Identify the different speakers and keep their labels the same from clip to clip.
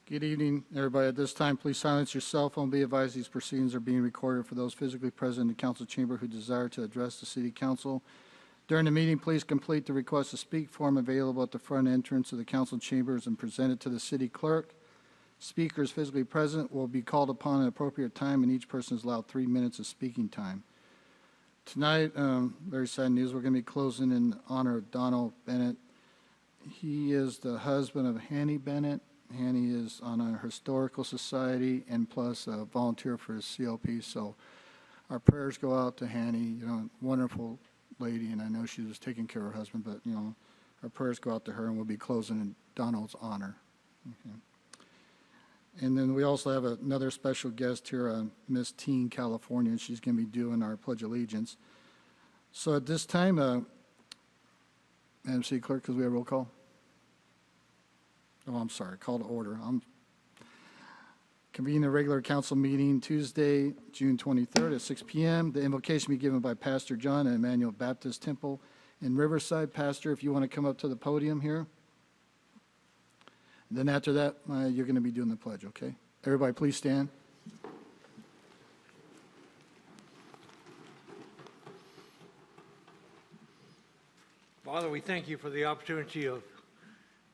Speaker 1: Good evening, everybody. At this time, please silence your cell phone. Be advised these proceedings are being recorded for those physically present in the council chamber who desire to address the city council. During the meeting, please complete the request to speak form available at the front entrance of the council chambers and present it to the city clerk. Speakers physically present will be called upon at an appropriate time, and each person is allowed 3 minutes of speaking time. Tonight, very sad news, we're going to be closing in honor of Donald Bennett. He is the husband of Hanny Bennett. Hanny is on our historical society and plus a volunteer for his CLP. So our prayers go out to Hanny, wonderful lady, and I know she was taking care of her husband, but, our prayers go out to her, and we'll be closing in Donald's honor. Okay. And then we also have another special guest here, Miss Teen California, and she's going to be doing our Pledge of Allegiance. So at this time, Madam City Clerk, because we have roll call. Oh, I'm sorry, call to order. I'm convening a regular council meeting Tuesday, June 23rd at 6 p.m. The invocation will be given by Pastor John at Emmanuel Baptist Temple in Riverside. Pastor, if you want to come up to the podium here. And then after that, you're going to be doing the pledge, okay? Everybody, please stand.
Speaker 2: Father, we thank you for the opportunity of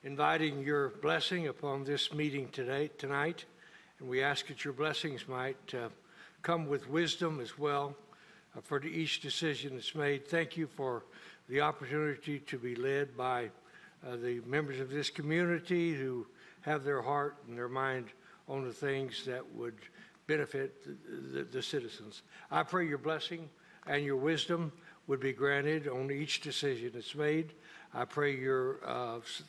Speaker 2: inviting your blessing upon this meeting tonight, and we ask that your blessings might come with wisdom as well for each decision that's made. Thank you for the opportunity to be led by the members of this community who have their heart and their mind on the things that would benefit the citizens. I pray your blessing and your wisdom would be granted on each decision that's made. I pray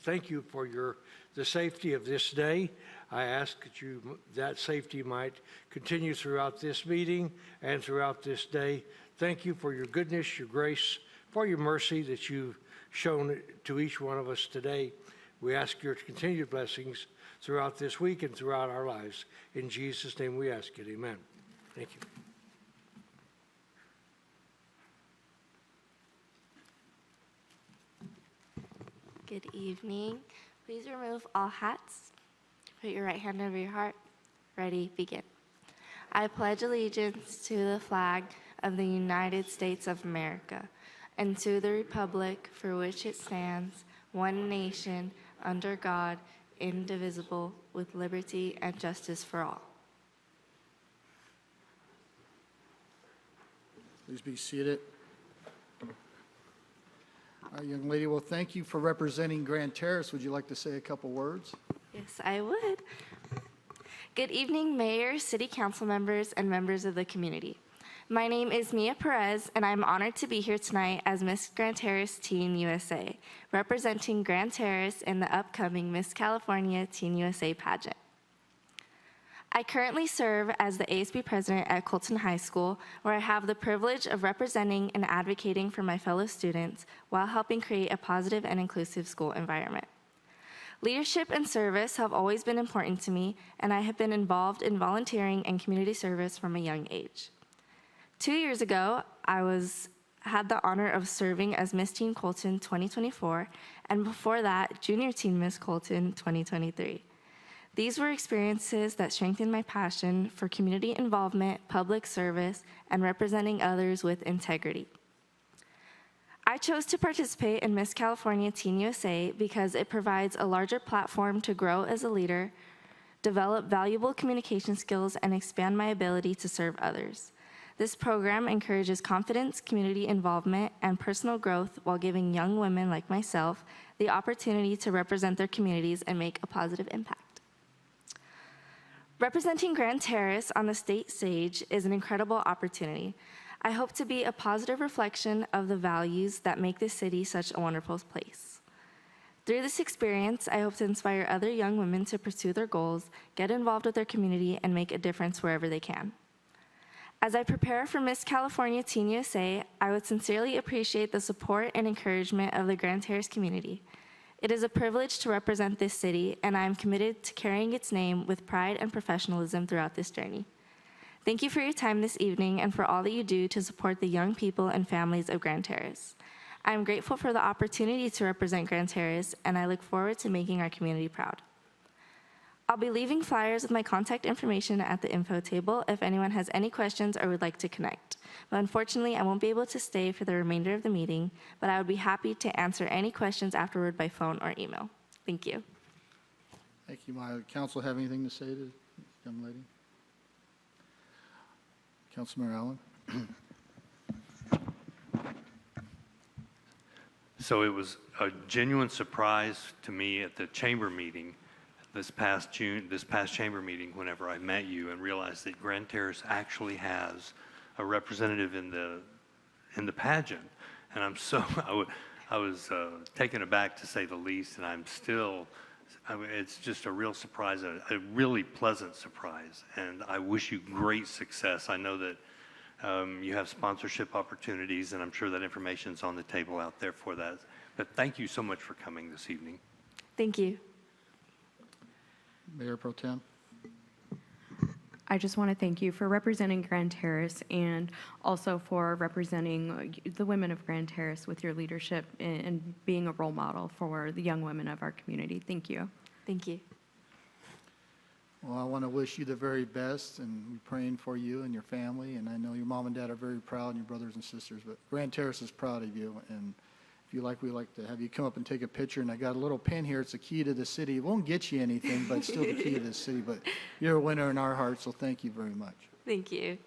Speaker 2: thank you for the safety of this day. I ask that safety might continue throughout this meeting and throughout this day. Thank you for your goodness, your grace, for your mercy that you've shown to each one of us today. We ask your continued blessings throughout this week and throughout our lives. In Jesus' name we ask it. Amen. Thank you.
Speaker 3: Good evening. Please remove all hats. Put your right hand over your heart. Ready, begin. I pledge allegiance to the flag of the United States of America and to the republic for which it stands, one nation, under God, indivisible, with liberty and justice for all.
Speaker 1: Please be seated. Young lady, well, thank you for representing Grand Terrace. Would you like to say a couple words?
Speaker 3: Yes, I would. Good evening, Mayor, City Council members, and members of the community. My name is Mia Perez, and I'm honored to be here tonight as Miss Grand Terrace Teen USA, representing Grand Terrace in the upcoming Miss California Teen USA pageant. I currently serve as the ASB president at Colton High School, where I have the privilege of representing and advocating for my fellow students while helping create a positive and inclusive school environment. Leadership and service have always been important to me, and I have been involved in volunteering and community service from a young age. 2 years ago, I had the honor of serving as Miss Teen Colton 2024, and before that, Junior Teen Miss Colton 2023. These were experiences that strengthened my passion for community involvement, public service, and representing others with integrity. I chose to participate in Miss California Teen USA because it provides a larger platform to grow as a leader, develop valuable communication skills, and expand my ability to serve others. This program encourages confidence, community involvement, and personal growth while giving young women like myself the opportunity to represent their communities and make a positive impact. Representing Grand Terrace on the state stage is an incredible opportunity. I hope to be a positive reflection of the values that make this city such a wonderful place. Through this experience, I hope to inspire other young women to pursue their goals, get involved with their community, and make a difference wherever they can. As I prepare for Miss California Teen USA, I would sincerely appreciate the support and encouragement of the Grand Terrace community. It is a privilege to represent this city, and I am committed to carrying its name with pride and professionalism throughout this journey. Thank you for your time this evening and for all that you do to support the young people and families of Grand Terrace. I am grateful for the opportunity to represent Grand Terrace, and I look forward to making our community proud. I'll be leaving flyers with my contact information at the info table if anyone has any questions or would like to connect. But unfortunately, I won't be able to stay for the remainder of the meeting, but I would be happy to answer any questions afterward by phone or email. Thank you.
Speaker 1: Thank you, Maya. Council have anything to say to this young lady? Councilmember Allen?
Speaker 4: So it was a genuine surprise to me at the chamber meeting this past chamber meeting, whenever I met you and realized that Grand Terrace actually has a representative in the pageant. And I was taken aback, to say the least, and it's just a real surprise, a really pleasant surprise. And I wish you great success. I know that you have sponsorship opportunities, and I'm sure that information's on the table out there for that. But thank you so much for coming this evening.
Speaker 3: Thank you.
Speaker 1: Mayor Pro Tem?
Speaker 5: I just want to thank you for representing Grand Terrace and also for representing the women of Grand Terrace with your leadership and being a role model for the young women of our community. Thank you.
Speaker 3: Thank you.
Speaker 1: Well, I want to wish you the very best, and we're praying for you and your family. And I know your mom and dad are very proud, and your brothers and sisters, but Grand Terrace is proud of you. And if you like, we'd like to have you come up and take a picture. And I got a little pin here. It's the key to the city. It won't get you anything, but it's still the key to the city. But you're a winner in our hearts, so thank you very much.
Speaker 3: Thank you.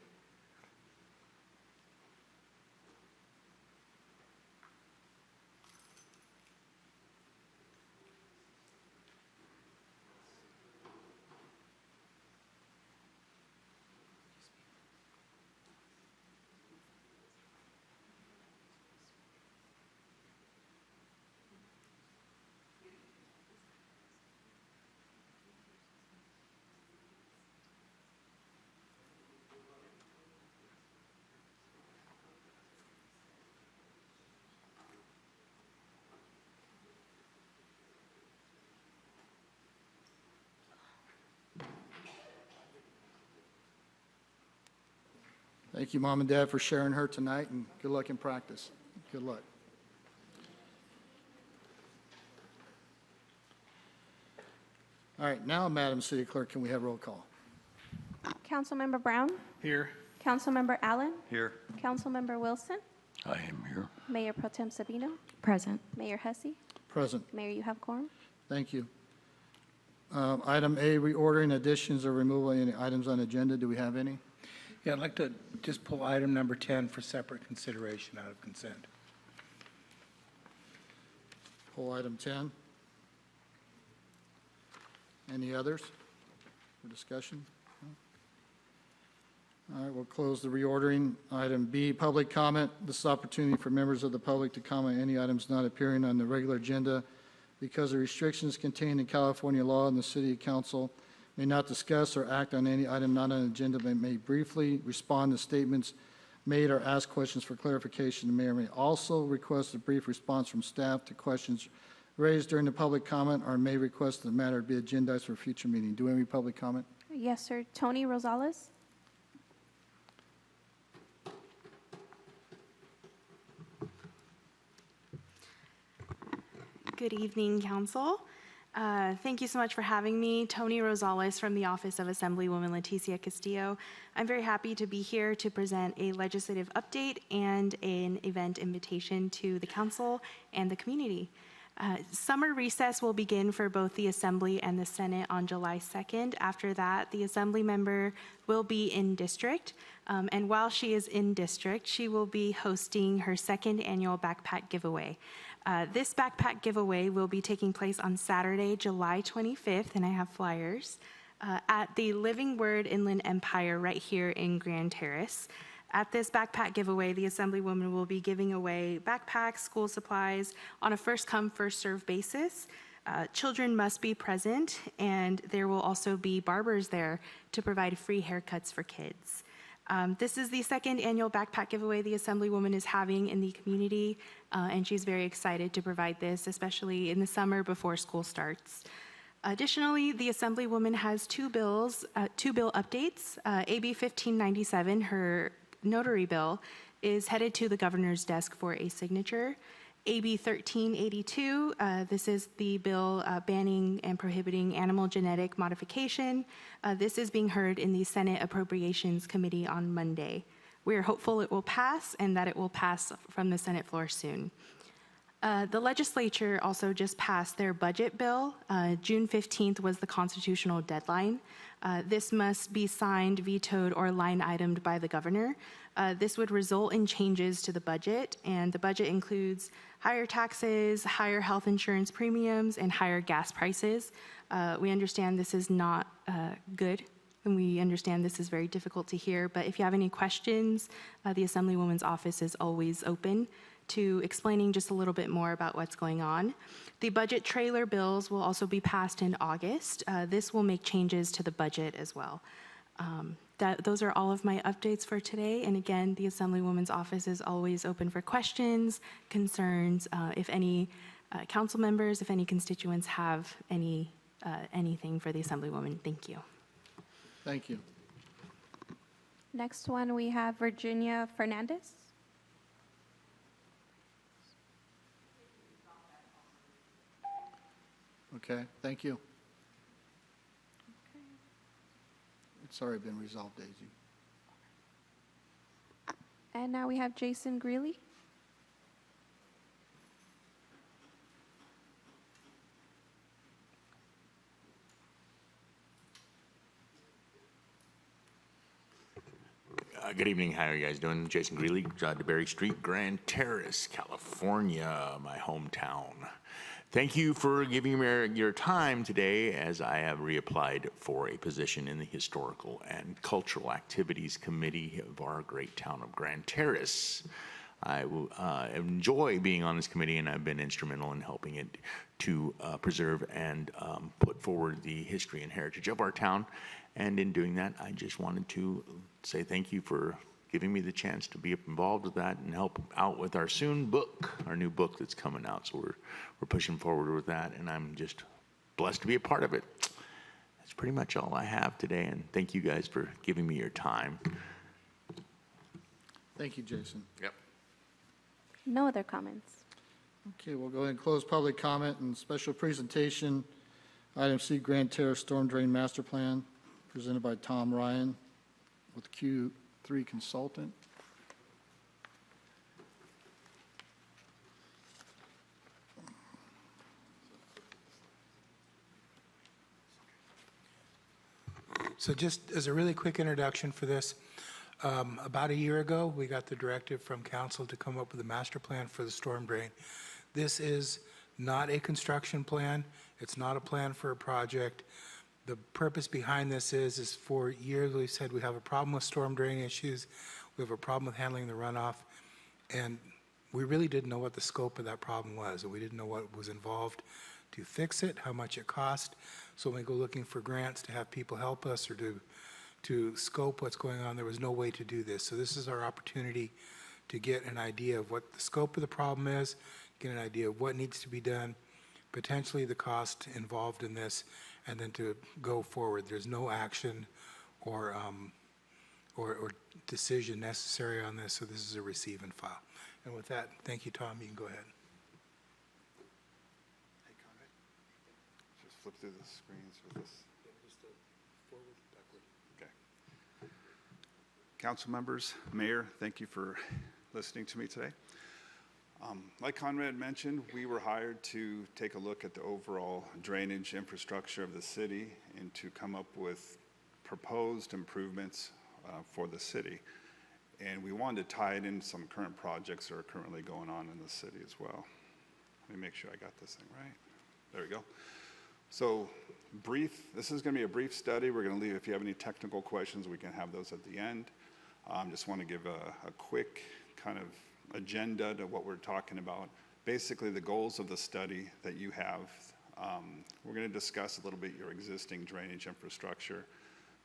Speaker 1: Thank you, Mom and Dad, for sharing her tonight, and good luck in practice. Good luck. All right, now, Madam City Clerk, can we have roll call?
Speaker 6: Councilmember Brown,
Speaker 2: Here.
Speaker 6: Councilmember Allen,
Speaker 4: Here.
Speaker 6: Councilmember Wilson,
Speaker 7: I am here.
Speaker 6: Mayor Pro Tem Sabino,
Speaker 5: Present.
Speaker 6: Mayor Hussey.
Speaker 1: Present.
Speaker 6: Mayor, you have quorum.
Speaker 1: Thank you. Item A, reordering additions or removal of any items on agenda. Do we have any?
Speaker 8: Yeah, I'd like to just pull item number 10 for separate consideration out of consent.
Speaker 1: Pull item 10. Any others for discussion? All right, we'll close the reordering. Item B, public comment. This is opportunity for members of the public to comment on any items not appearing on the regular agenda because of restrictions contained in California law, and the City Council may not discuss or act on any item not on the agenda, but may briefly respond to statements made or ask questions for clarification. The mayor may also request a brief response from staff to questions raised during the public comment, or may request the matter be agendized for a future meeting. Do we have any public comment?
Speaker 6: Yes, sir. Tony Rosales.
Speaker 9: Good evening, Council. Thank you so much for having me. Tony Rosales from the Office of Assemblywoman Leticia Castillo. I'm very happy to be here to present a legislative update and an event invitation to the Council and the community. Summer recess will begin for both the Assembly and the Senate on July 2nd. After that, the Assembly member will be in district, and while she is in district, she will be hosting her second annual backpack giveaway. This backpack giveaway will be taking place on Saturday, July 25th, and I have flyers, at the Living Word Inland Empire right here in Grand Terrace. At this backpack giveaway, the Assemblywoman will be giving away backpacks, school supplies on a first-come, first-served basis. Children must be present, and there will also be barbers there to provide free haircuts for kids. This is the second annual backpack giveaway the Assemblywoman is having in the community, and she's very excited to provide this, especially in the summer before school starts. Additionally, the Assemblywoman has two bill updates. AB 1597, her notary bill, is headed to the governor's desk for a signature. AB 1382, this is the bill banning and prohibiting animal genetic modification. This is being heard in the Senate Appropriations Committee on Monday. We are hopeful it will pass and that it will pass from the Senate floor soon. The legislature also just passed their budget bill. June 15th was the constitutional deadline. This must be signed, vetoed, or line itemed by the governor. This would result in changes to the budget, and the budget includes higher taxes, higher health insurance premiums, and higher gas prices. We understand this is not good, and we understand this is very difficult to hear, but if you have any questions, the Assemblywoman's office is always open to explaining just a little bit more about what's going on. The budget trailer bills will also be passed in August. This will make changes to the budget as well. Those are all of my updates for today. And again, the Assemblywoman's office is always open for questions, concerns, if any council members, if any constituents have anything for the Assemblywoman. Thank you.
Speaker 1: Thank you.
Speaker 6: Next one, we have Virginia Fernandez.
Speaker 1: Okay, thank you. It's already been resolved, Daisy.
Speaker 6: And now we have Jason Greeley.
Speaker 7: Good evening. How are you guys doing? Jason Greeley, DeBerry Street, Grand Terrace, California, my hometown. Thank you for giving me your time today as I have reapplied for a position in the Historical and Cultural Activities Committee of our great town of Grand Terrace. I will enjoy being on this committee, and I've been instrumental in helping it to preserve and put forward the history and heritage of our town. And in doing that, I just wanted to say thank you for giving me the chance to be involved with that and help out with our our new book that's coming out. So we're pushing forward with that, and I'm just blessed to be a part of it. That's pretty much all I have today, and thank you guys for giving me your time.
Speaker 1: Thank you, Jason.
Speaker 7: Yep.
Speaker 6: No other comments.
Speaker 1: Okay, we'll go ahead and close public comment and special presentation. Item C, Grand Terrace Storm Drain Master Plan, presented by Tom Ryan with Q3 Consultant.
Speaker 8: So just as a really quick introduction for this, about a year ago, we got the directive from council to come up with a master plan for the storm drain. This is not a construction plan. It's not a plan for a project. The purpose behind this is for years we've said we have a problem with storm drain issues. We have a problem with handling the runoff. And we really didn't know what the scope of that problem was. And we didn't know what was involved to fix it, how much it cost. So when we go looking for grants to have people help us or to scope what's going on, there was no way to do this. So this is our opportunity to get an idea of what the scope of the problem is, get an idea of what needs to be done, potentially the cost involved in this, and then to go forward. There's no action or decision necessary on this, so this is a receive and file. And with that, thank you, Tom. You can go ahead.
Speaker 10: Hey, Conrad. Just flip through the screens with this. Okay. Council members, Mayor, thank you for listening to me today. Like Conrad mentioned, we were hired to take a look at the overall drainage infrastructure of the city and to come up with proposed improvements for the city. And we wanted to tie it in some current projects that are currently going on in the city as well. Let me make sure I got this thing right. There we go. So this is going to be a brief study. We're going to leave, if you have any technical questions, we can have those at the end. Just want to give a quick kind of agenda to what we're talking about. Basically, the goals of the study that you have. We're going to discuss a little bit your existing drainage infrastructure,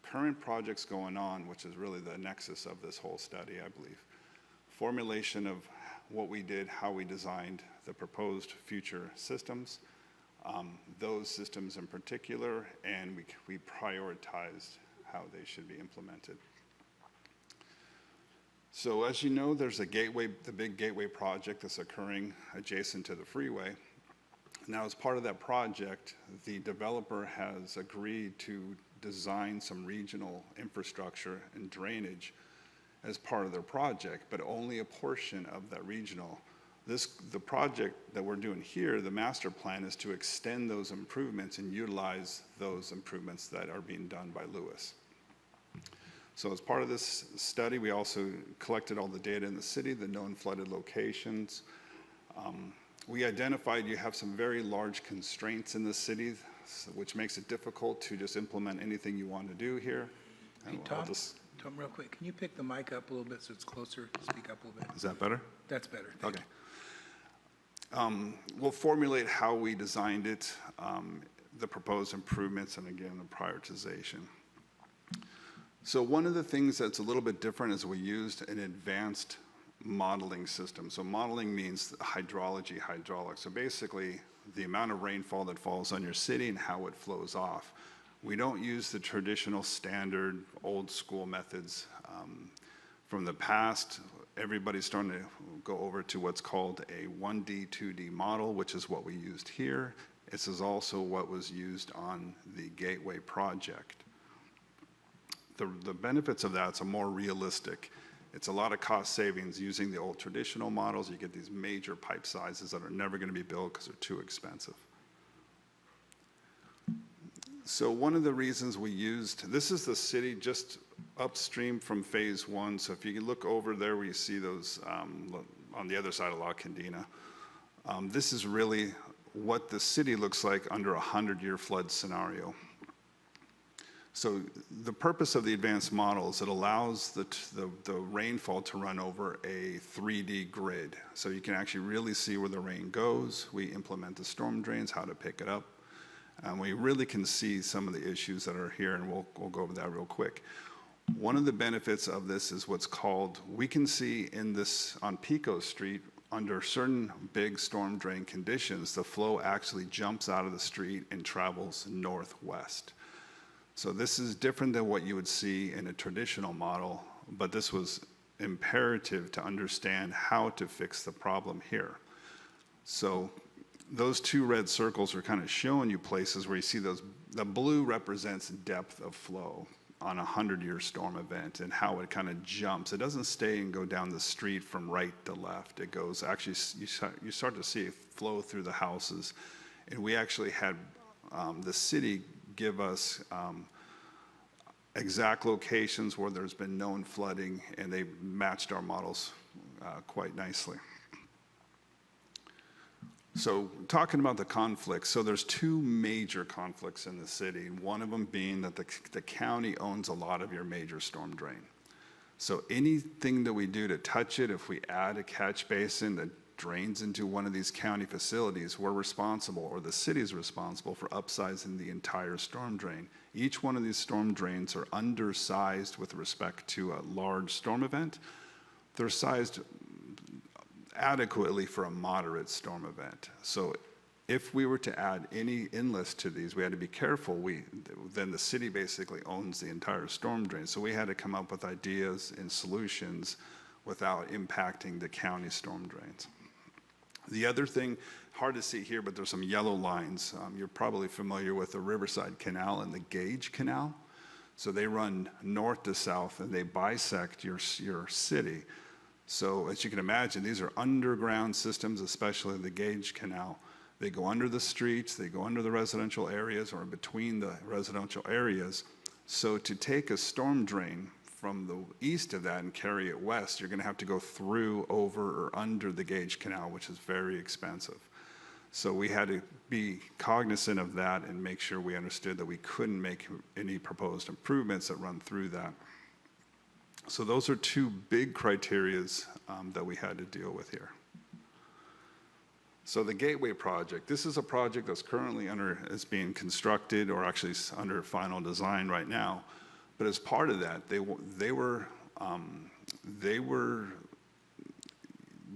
Speaker 10: current projects going on, which is really the nexus of this whole study, I believe. Formulation of what we did, how we designed the proposed future systems, those systems in particular, and we prioritized how they should be implemented. So as you know, there's a gateway, the big gateway project that's occurring adjacent to the freeway. Now, as part of that project, the developer has agreed to design some regional infrastructure and drainage as part of their project, but only a portion of that regional. The project that we're doing here, the master plan, is to extend those improvements and utilize those improvements that are being done by Lewis. So as part of this study, we also collected all the data in the city, the known flooded locations. We identified you have some very large constraints in the city, which makes it difficult to just implement anything you want to do here.
Speaker 8: Hey, Tom, real quick, can you pick the mic up a little bit so it's closer, speak up a little bit?
Speaker 10: Is that better?
Speaker 8: That's better. Thank
Speaker 10: Okay. We'll formulate how we designed it, the proposed improvements, and again, the prioritization. So one of the things that's a little bit different is we used an advanced modeling system. So modeling means hydrology, hydraulics. So basically, the amount of rainfall that falls on your city and how it flows off. We don't use the traditional standard old school methods. From the past, everybody's starting to go over to what's called a 1D, 2D model, which is what we used here. This is also what was used on the Gateway project. The benefits of that, it's a more realistic. It's a lot of cost savings using the old traditional models. You get these major pipe sizes that are never going to be built because they're too expensive. So one of the reasons we used, this is the city just upstream from phase 1. So if you look over there where you see those on the other side of La Candina, this is really what the city looks like under a 100-year flood scenario. So the purpose of the advanced model is it allows the rainfall to run over a 3D grid. So you can actually really see where the rain goes. We implement the storm drains, how to pick it up. And we really can see some of the issues that are here, and we'll go over that real quick. One of the benefits of this is what's called, we can see in this, on Pico Street, under certain big storm drain conditions, the flow actually jumps out of the street and travels northwest. So this is different than what you would see in a traditional model, but this was imperative to understand how to fix the problem here. So those two red circles are kind of showing you places where you see those, the blue represents depth of flow on a 100-year storm event and how it kind of jumps. It doesn't stay and go down the street from right to left. It goes, actually, you start to see it flow through the houses. And we actually had the city give us exact locations where there's been known flooding, and they matched our models quite nicely. So talking about the conflicts, so there's two major conflicts in the city, one of them being that the county owns a lot of your major storm drain. So anything that we do to touch it, if we add a catch basin that drains into one of these county facilities, we're responsible, or the city is responsible, for upsizing the entire storm drain. Each one of these storm drains are undersized with respect to a large storm event. They're sized adequately for a moderate storm event. So if we were to add any inlets to these, we had to be careful. Then the city basically owns the entire storm drain. So we had to come up with ideas and solutions without impacting the county storm drains. The other thing, hard to see here, but there's some yellow lines. You're probably familiar with the Riverside Canal and the Gage Canal. So they run north to south and they bisect your city. So as you can imagine, these are underground systems, especially the Gage Canal. They go under the streets, they go under the residential areas or between the residential areas. So to take a storm drain from the east of that and carry it west, you're going to have to go through, over, or under the Gage Canal, which is very expensive. So we had to be cognizant of that and make sure we understood that we couldn't make any proposed improvements that run through that. So those are two big criterias that we had to deal with here. So the Gateway project, this is a project that's currently is being constructed, or actually under final design right now. But as part of that,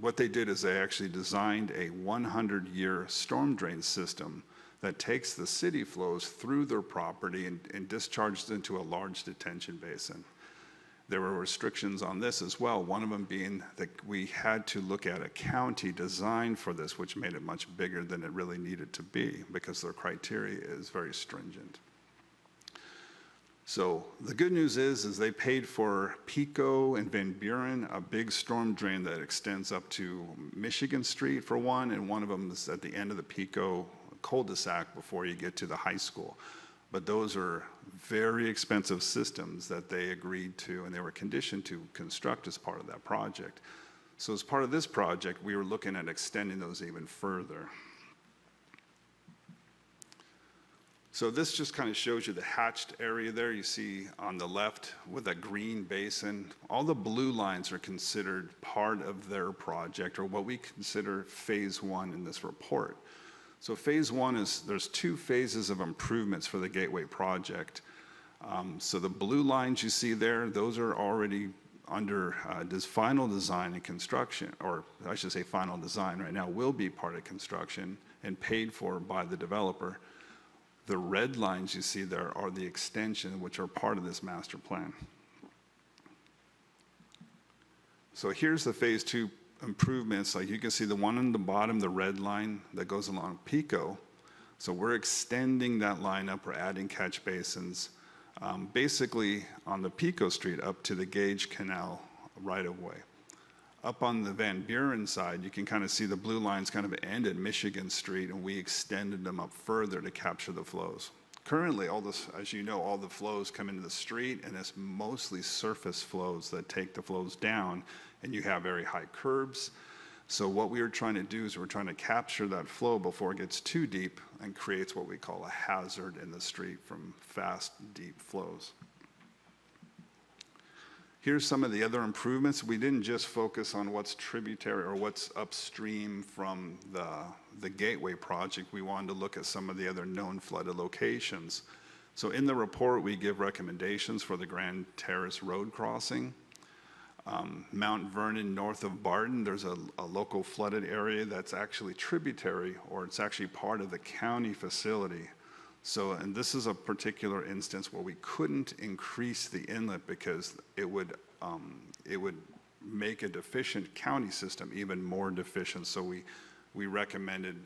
Speaker 10: what they did is they actually designed a 100-year storm drain system that takes the city flows through their property and discharges into a large detention basin. There were restrictions on this as well, one of them being that we had to look at a county design for this, which made it much bigger than it really needed to be because their criteria is very stringent. So the good news is they paid for Pico and Van Buren, a big storm drain that extends up to Michigan Street for one, and one of them is at the end of the Pico cul-de-sac before you get to the high school. But those are very expensive systems that they agreed to and they were conditioned to construct as part of that project. So as part of this project, we were looking at extending those even further. So this just kind of shows you the hatched area there. You see on the left with that green basin, all the blue lines are considered part of their project or what we consider phase one in this report. So phase one is, there's 2 phases of improvements for the Gateway project. So the blue lines you see there, those are already under this final design and construction, or I should say final design right now, will be part of construction and paid for by the developer. The red lines you see there are the extension, which are part of this master plan. So here's the phase 2 improvements. Like you can see the one on the bottom, the red line that goes along Pico. So we're extending that line up, we're adding catch basins, basically on the Pico Street up to the Gage Canal right of way. Up on the Van Buren side, you can kind of see the blue lines kind of end at Michigan Street, and we extended them up further to capture the flows. Currently, all this, as you know, all the flows come into the street, and it's mostly surface flows that take the flows down, and you have very high curbs. So what we were trying to do is we're trying to capture that flow before it gets too deep and creates what we call a hazard in the street from fast, deep flows. Here's some of the other improvements. We didn't just focus on what's tributary or what's upstream from the Gateway project. We wanted to look at some of the other known flooded locations. So in the report, we give recommendations for the Grand Terrace Road crossing. Mount Vernon north of Barton, there's a local flooded area that's actually tributary, or it's actually part of the county facility. So, and this is a particular instance where we couldn't increase the inlet because it would make a deficient county system even more deficient. So we recommended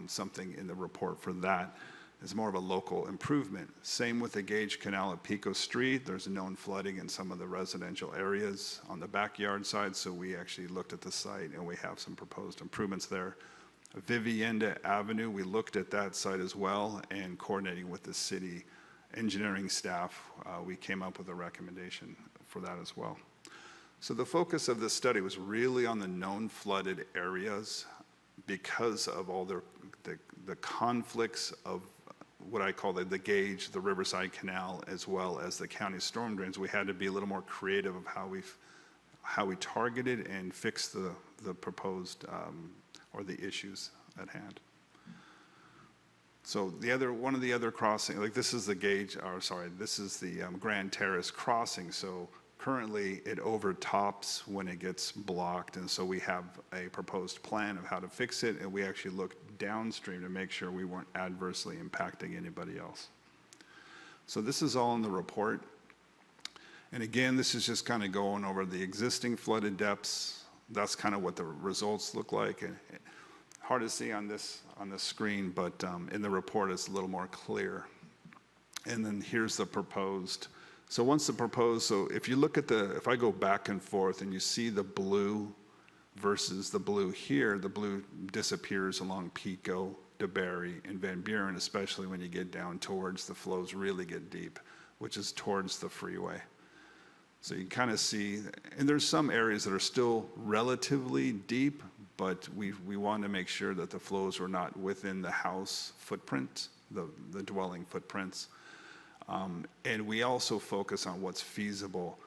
Speaker 10: something in the report for that. It's more of a local improvement. Same with the Gage Canal at Pico Street. There's known flooding in some of the residential areas on the backyard side, so we actually looked at the site and we have some proposed improvements there. Vivienda Avenue, we looked at that site as well, and coordinating with the city engineering staff, we came up with a recommendation for that as well. So the focus of this study was really on the known flooded areas because of all the conflicts of what I call the Gage, the Riverside Canal, as well as the county storm drains. We had to be a little more creative of how we targeted and fixed the proposed or the issues at hand. So one of the other crossing, like this is the Gage, or sorry, this is the Grand Terrace crossing. So currently it overtops when it gets blocked, and so we have a proposed plan of how to fix it, and we actually looked downstream to make sure we weren't adversely impacting anybody else. So this is all in the report. And again, this is just kind of going over the existing flooded depths. That's kind of what the results look like. And hard to see on this screen, but in the report it's a little more clear. And then here's the proposed. So once the proposed, so if you look at if I go back and forth and you see the blue versus the blue here, the blue disappears along Pico, DeBerry, and Van Buren, especially when you get down towards the flows really get deep, which is towards the freeway. So you can kind of see, and there's some areas that are still relatively deep, but we want to make sure that the flows are not within the house footprint, the dwelling footprints. And we also focus on what's feasible.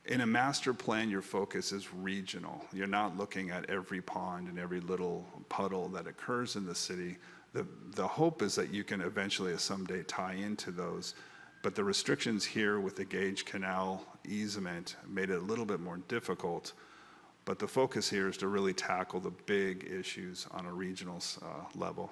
Speaker 10: In a master plan, your focus is regional. You're not looking at every pond and every little puddle that occurs in the city. The hope is that you can eventually someday tie into those. But the restrictions here with the Gage Canal easement made it a little bit more difficult. But the focus here is to really tackle the big issues on a regional level.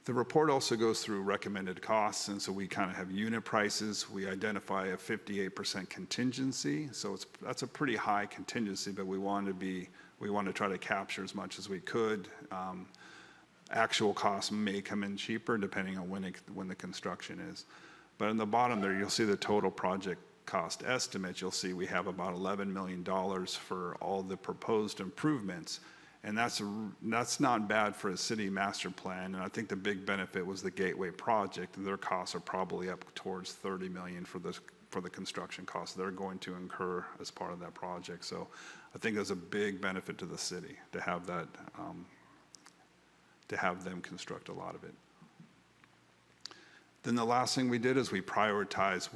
Speaker 10: The report also goes through recommended costs, and so we kind of have unit prices. We identify a 58% contingency, so that's a pretty high contingency, but we want to try to capture as much as we could. Actual costs may come in cheaper depending on when the construction is. But in the bottom there, you'll see the total project cost estimate. You'll see we have about $11 million for all the proposed improvements. And that's not bad for a city master plan. And I think the big benefit was the Gateway project. Their costs are probably up towards $30 million for the construction costs they're going to incur as part of that project. So I think there's a big benefit to the city to have that, to have them construct a lot of it. Then the last thing we did is we prioritized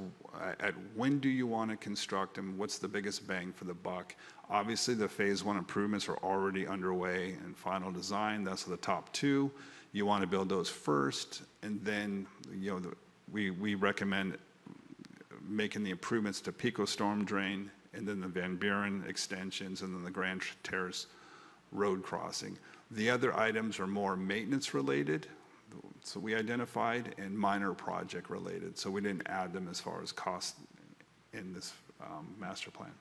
Speaker 10: at when do you want to construct and what's the biggest bang for the buck. Obviously, the phase 1 improvements are already underway in final design. That's the top 2. You want to build those first, and then we recommend making the improvements to Pico Storm Drain, and then the Van Buren extensions, and then the Grand Terrace road crossing. The other items are more maintenance related. So we identified, and minor project related. So we didn't add them as far as cost in this master plan.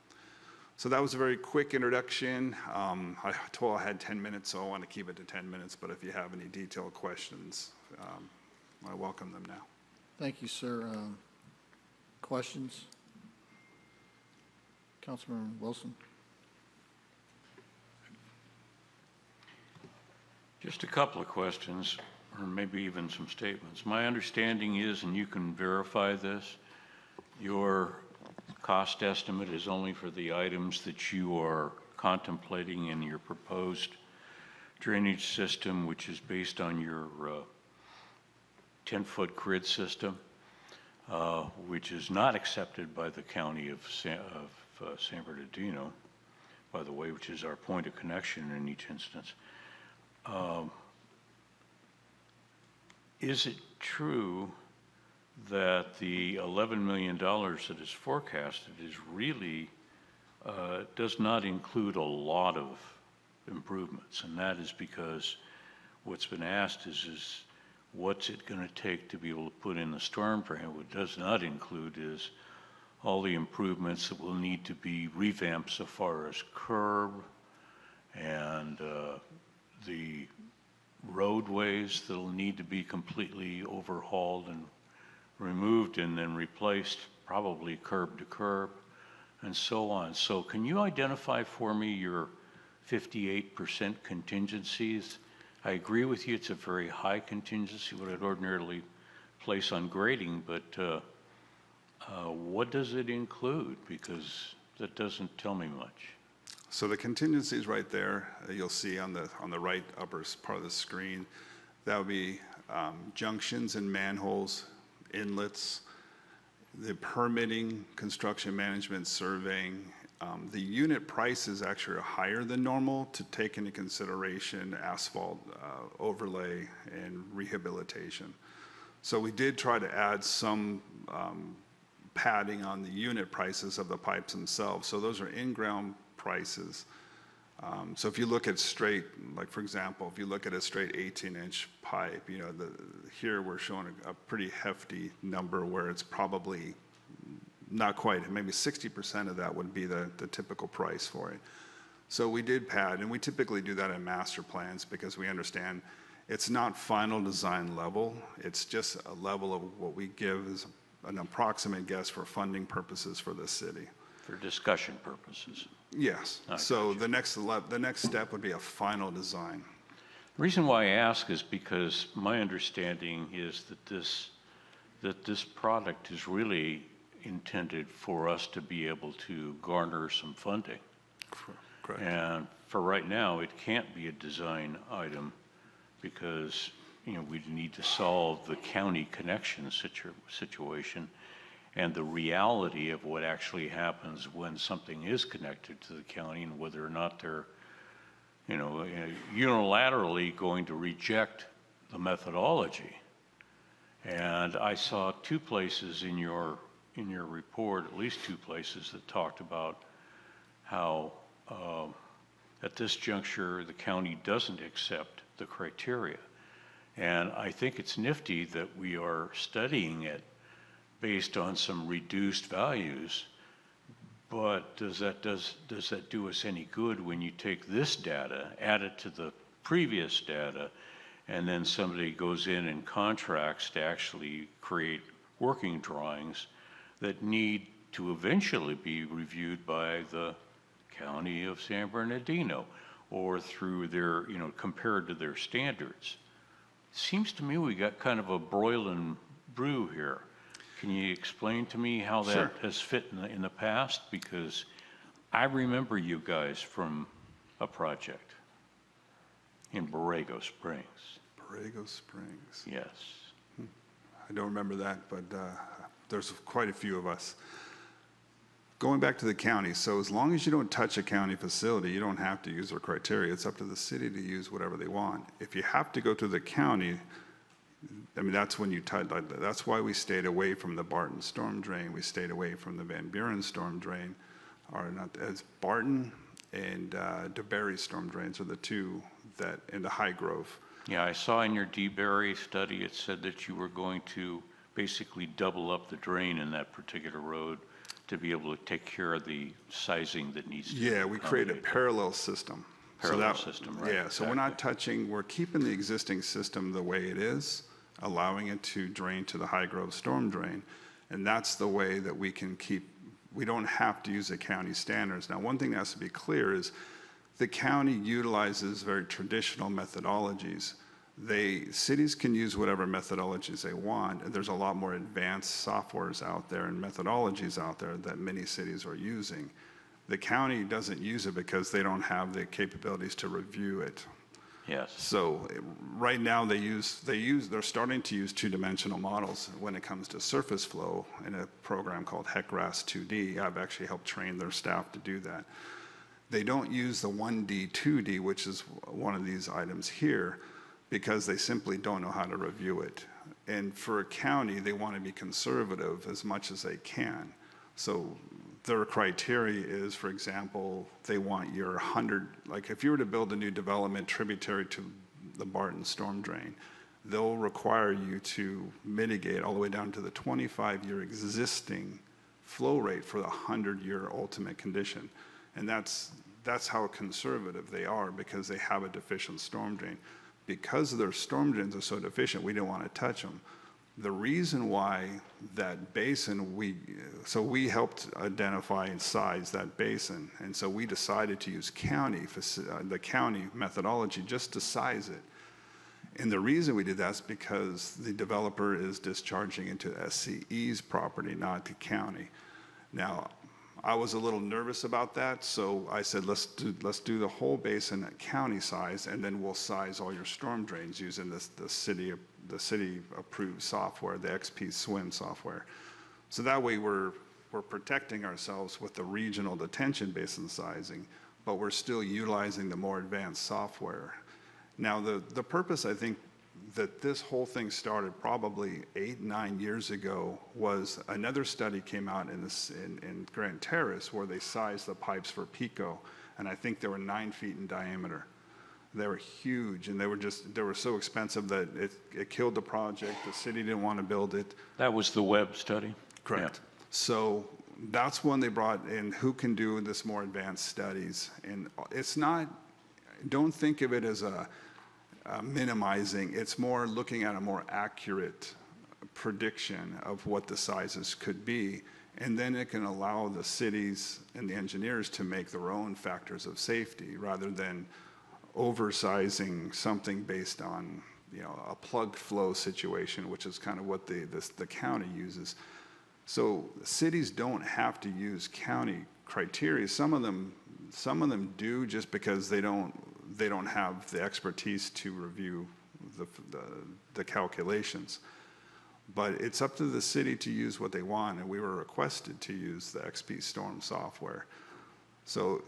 Speaker 10: So that was a very quick introduction. I told I had 10 minutes, so I want to keep it to 10 minutes. But if you have any detailed questions, I welcome them now.
Speaker 1: Thank you, sir. Questions? Councilman Wilson.
Speaker 11: Just a couple of questions, or maybe even some statements. My understanding is, and you can verify this, your cost estimate is only for the items that you are contemplating in your proposed drainage system, which is based on your 10-foot grid system, which is not accepted by the county of San Bernardino, by the way, which is our point of connection in each instance. Is it true that the $11 million that is forecasted is really does not include a lot of improvements? And that is because what's been asked is what's it going to take to be able to put in the storm drain? What does not include is all the improvements that will need to be revamped so far as curb and the roadways that will need to be completely overhauled and removed and then replaced, probably curb to curb, and so on. So can you identify for me your 58% contingencies? I agree with you, it's a very high contingency, what I'd ordinarily place on grading, but what does it include? Because that doesn't tell me much.
Speaker 10: So the contingency is right there. You'll see on the right upper part of the screen. That would be junctions and manholes, inlets, the permitting, construction management, surveying. The unit prices actually are higher than normal to take into consideration asphalt overlay and rehabilitation. So we did try to add some padding on the unit prices of the pipes themselves. So those are in-ground prices. So if you look at straight, like for example, if you look at a straight 18-inch pipe, here we're showing a pretty hefty number where it's probably not quite, maybe 60% of that would be the typical price for it. So we did pad, and we typically do that in master plans because we understand it's not final design level, it's just a level of what we give as an approximate guess for funding purposes for the city.
Speaker 11: For discussion purposes.
Speaker 10: Yes. So the next step would be a final design.
Speaker 11: The reason why I ask is because my understanding is that this product is really intended for us to be able to garner some funding.
Speaker 10: Correct.
Speaker 11: And for right now, it can't be a design item because we need to solve the county connection situation and the reality of what actually happens when something is connected to the county and whether or not they're, unilaterally going to reject the methodology. And I saw 2 places in your report, at least 2 places that talked about how at this juncture the county doesn't accept the criteria. And I think it's nifty that we are studying it based on some reduced values. But does that do us any good when you take this data, add it to the previous data, and then somebody goes in and contracts to actually create working drawings that need to eventually be reviewed by the County of San Bernardino or through their, compared to their standards? Seems to me we got kind of a broil and brew here. Can you explain to me how that
Speaker 10: Sure.
Speaker 11: has fit in the past? Because I remember you guys from a project in Borrego Springs.
Speaker 10: Borrego Springs.
Speaker 11: Yes.
Speaker 10: I don't remember that, but there's quite a few of us. Going back to the county, so as long as you don't touch a county facility, you don't have to use their criteria. It's up to the city to use whatever they want. If you have to go to the county, I mean, that's when you touch, that's why we stayed away from the Barton storm drain. We stayed away from the Van Buren storm drain, or not, as Barton and DeBerry storm drains are the two that, in the High Grove.
Speaker 11: Yeah, I saw in your DeBerry study, it said that you were going to basically double up the drain in that particular road to be able to take care of the sizing that needs to be.
Speaker 10: Yeah, we created a parallel system.
Speaker 11: Parallel system, right,
Speaker 10: Yeah, so we're not
Speaker 11: exactly.
Speaker 10: touching, we're keeping the existing system the way it is, allowing it to drain to the High Grove storm drain. And that's the way that we can keep, we don't have to use the county standards. Now, one thing that has to be clear is the county utilizes very traditional methodologies. Cities can use whatever methodologies they want, and there's a lot more advanced softwares out there and methodologies out there that many cities are using. The county doesn't use it because they don't have the capabilities to review it.
Speaker 11: Yes.
Speaker 10: So right now they're starting to use two-dimensional models when it comes to surface flow in a program called HEC-RAS 2D. I've actually helped train their staff to do that. They don't use the 1D, 2D, which is one of these items here, because they simply don't know how to review it. And for a county, they want to be conservative as much as they can. So their criteria is, for example, they want your 100, like if you were to build a new development tributary to the Barton storm drain, they'll require you to mitigate all the way down to the 25-year existing flow rate for the 100-year ultimate condition. And that's how conservative they are, because they have a deficient storm drain. Because their storm drains are so deficient, we didn't want to touch them. The reason why that basin, so we helped identify and size that basin, and so we decided to use the county methodology just to size it. And the reason we did that is because the developer is discharging into SCE's property, not the county. Now, I was a little nervous about that, so I said, let's do the whole basin at county size, and then we'll size all your storm drains using the city approved software, the XP SWIM software. So that way we're protecting ourselves with the regional detention basin sizing, but we're still utilizing the more advanced software. Now, the purpose, I think, that this whole thing started probably 8-9 years ago was another study came out in Grand Terrace where they sized the pipes for PICO, and I think they were 9 feet in diameter. They were huge, and they were so expensive that it killed the project. The city didn't want to build it.
Speaker 11: That was the Webb study?
Speaker 10: Correct.
Speaker 11: Yeah.
Speaker 10: So that's when they brought in who can do this more advanced studies. And it's not, don't think of it as a minimizing. It's more looking at a more accurate prediction of what the sizes could be. And then it can allow the cities and the engineers to make their own factors of safety rather than oversizing something based on, a plug flow situation, which is kind of what the county uses. So cities don't have to use county criteria. Some of them do, just because they don't have the expertise to review the calculations. But it's up to the city to use what they want, and we were requested to use the XP Storm software. So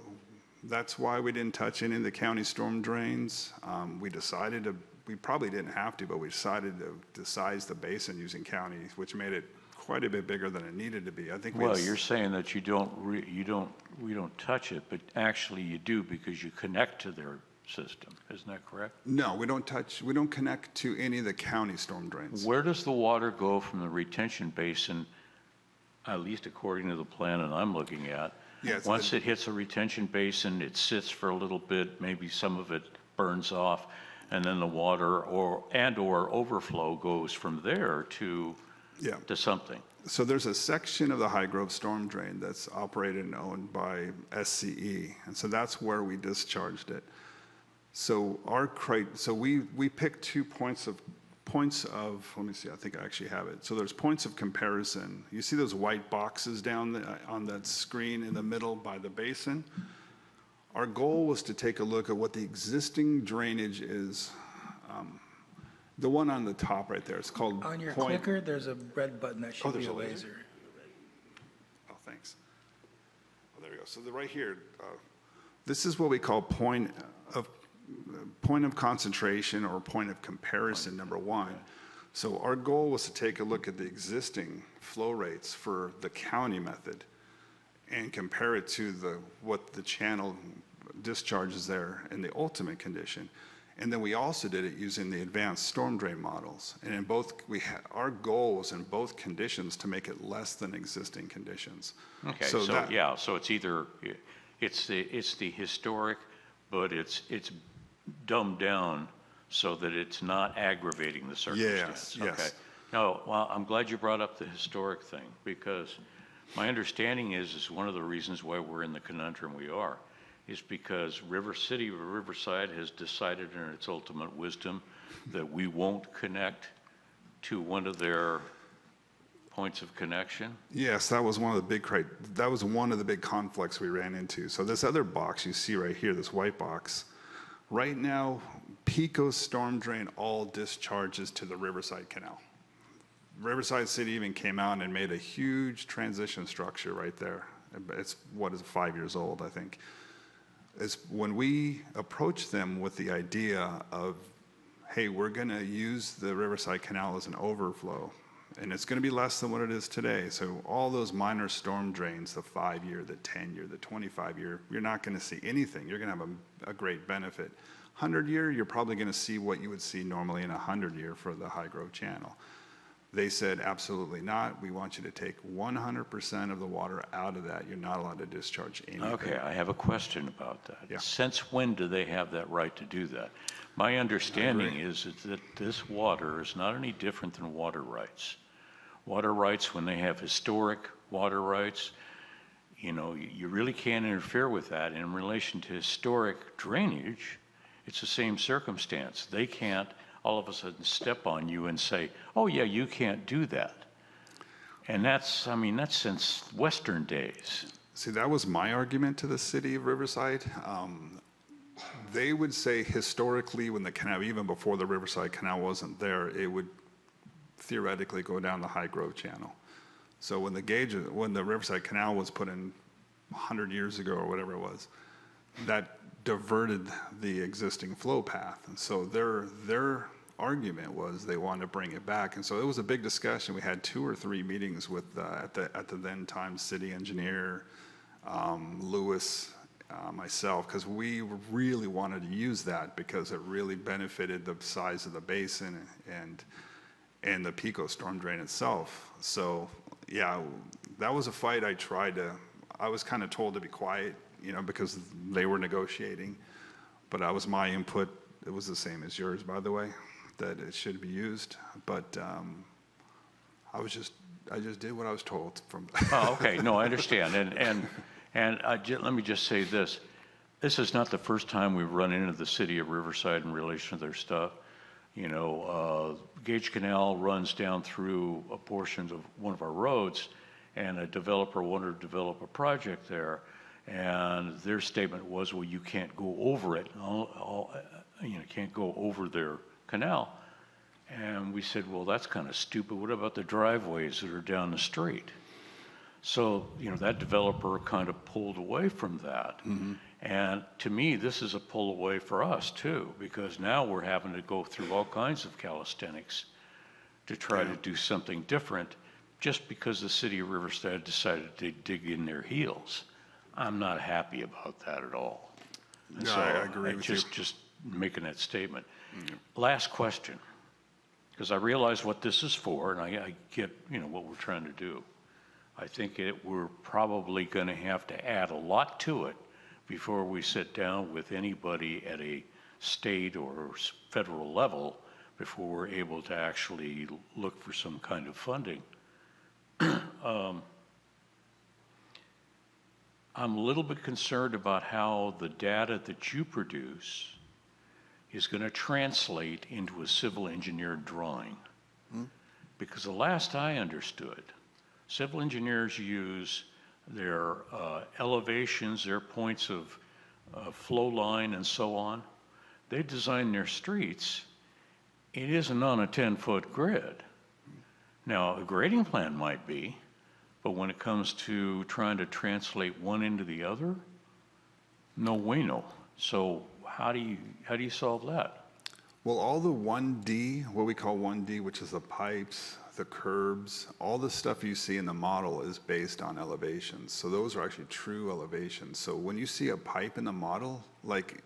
Speaker 10: that's why we didn't touch any of the county storm drains. We probably didn't have to, but we decided to size the basin using county, which made it quite a bit bigger than it needed to be. I think.
Speaker 11: Well, you're saying that we don't touch it, but actually you do, because you connect to their system. Isn't that correct?
Speaker 10: No, we don't connect to any of the county storm drains.
Speaker 11: Where does the water go from the retention basin, at least according to the plan that I'm looking at?
Speaker 10: Yes,
Speaker 11: Once it hits a retention basin, it sits for a little bit, maybe some of it burns off, and then the water or overflow goes from there to something.
Speaker 10: So there's a section of the High Grove storm drain that's operated and owned by SCE, and so that's where we discharged it. So we picked 2 points of, let me see, I think I actually have it. So there's points of comparison. You see those white boxes down on that screen in the middle by the basin? Our goal was to take a look at what the existing drainage is. The one on the top right there, it's called
Speaker 8: On your
Speaker 10: point.
Speaker 8: clicker, there's a red button that should be
Speaker 10: there's
Speaker 8: a
Speaker 10: a laser?
Speaker 8: laser.
Speaker 10: Oh, thanks. Oh, there we go. So right here, this is what we call point of concentration or point of comparison, number one. So our goal was to take a look at the existing flow rates for the county method and compare it to what the channel discharges there in the ultimate condition. And then we also did it using the advanced storm drain models. And in both, our goal was in both conditions to make it less than existing conditions.
Speaker 11: Okay, so it's either, it's the historic, but it's dumbed down so that it's not aggravating the circumstance.
Speaker 10: Yes.
Speaker 11: Okay. No, well, I'm glad you brought up the historic thing, because my understanding is one of the reasons why we're in the conundrum we are is because Riverside has decided in its ultimate wisdom that we won't connect to one of their points of connection.
Speaker 10: Yes, that was one of the big conflicts we ran into. So this other box you see right here, this white box, right now, PECO's storm drain all discharges to the Riverside Canal. Riverside City even came out and made a huge transition structure right there. It's 5 years old, I think. Is when we approached them with the idea of, hey, we're going to use the Riverside Canal as an overflow, and it's going to be less than what it is today. So all those minor storm drains, the 5-year, the 10-year, the 25-year, you're not going to see anything. You're going to have a great benefit. 100-year, you're probably going to see what you would see normally in a 100-year for the High Grove Channel. They said, absolutely not. We want you to take 100% of the water out of that. You're not allowed to discharge anything.
Speaker 11: Okay, I have a question about that.
Speaker 10: Yeah.
Speaker 11: Since when do they have that right to do that? My understanding is that this water is not any different than water rights. Water rights, when they have historic water rights, you really can't interfere with that. In relation to historic drainage, it's the same circumstance. They can't all of a sudden step on you and say, oh yeah, you can't do that. And that's since Western days.
Speaker 10: See, that was my argument to the city of Riverside. They would say historically when the canal, even before the Riverside Canal wasn't there, it would theoretically go down the High Grove Channel. So when the Riverside Canal was put in 100 years ago or whatever it was, that diverted the existing flow path. And so their argument was they wanted to bring it back. And so it was a big discussion. We had 2 or 3 meetings with at the then time city engineer, Lewis, myself, because we really wanted to use that because it really benefited the size of the basin and the PECO storm drain itself. So yeah, that was a fight I was kind of told to be quiet, because they were negotiating, but that was my input. It was the same as yours, by the way, that it should be used. But I just did what I was told from.
Speaker 11: Oh, okay. No, I understand. And let me just say this. This is not the first time we've run into the city of Riverside in relation to their stuff. Gage Canal runs down through a portion of one of our roads, and a developer wanted to develop a project there. And their statement was, well, you can't go over it. Can't go over their canal. And we said, well, that's kind of stupid. What about the driveways that are down the street? So, that developer kind of pulled away from that. Mm-hmm. And to me, this is a pull away for us too, because now we're having to go through all kinds of calisthenics to try to do something different just because the city of Riverside decided to dig in their heels. I'm not happy about that at all. And
Speaker 10: Yeah,
Speaker 11: so
Speaker 10: I agree with you.
Speaker 11: Just making that statement. Last question, because I realize what this is for, and I get, what we're trying to do. I think we're probably going to have to add a lot to it before we sit down with anybody at a state or federal level before we're able to actually look for some kind of funding. I'm a little bit concerned about how the data that you produce is going to translate into a civil engineered drawing. Because the last I understood, civil engineers use their elevations, their points of flow line and so on. They design their streets. It isn't on a 10-foot grid. Now, a grading plan might be, but when it comes to trying to translate one into the other, no bueno. So how do you solve that?
Speaker 10: Well, all the 1D, what we call 1D, which is the pipes, the curbs, all the stuff you see in the model is based on elevations. So those are actually true elevations. So when you see a pipe in the model, like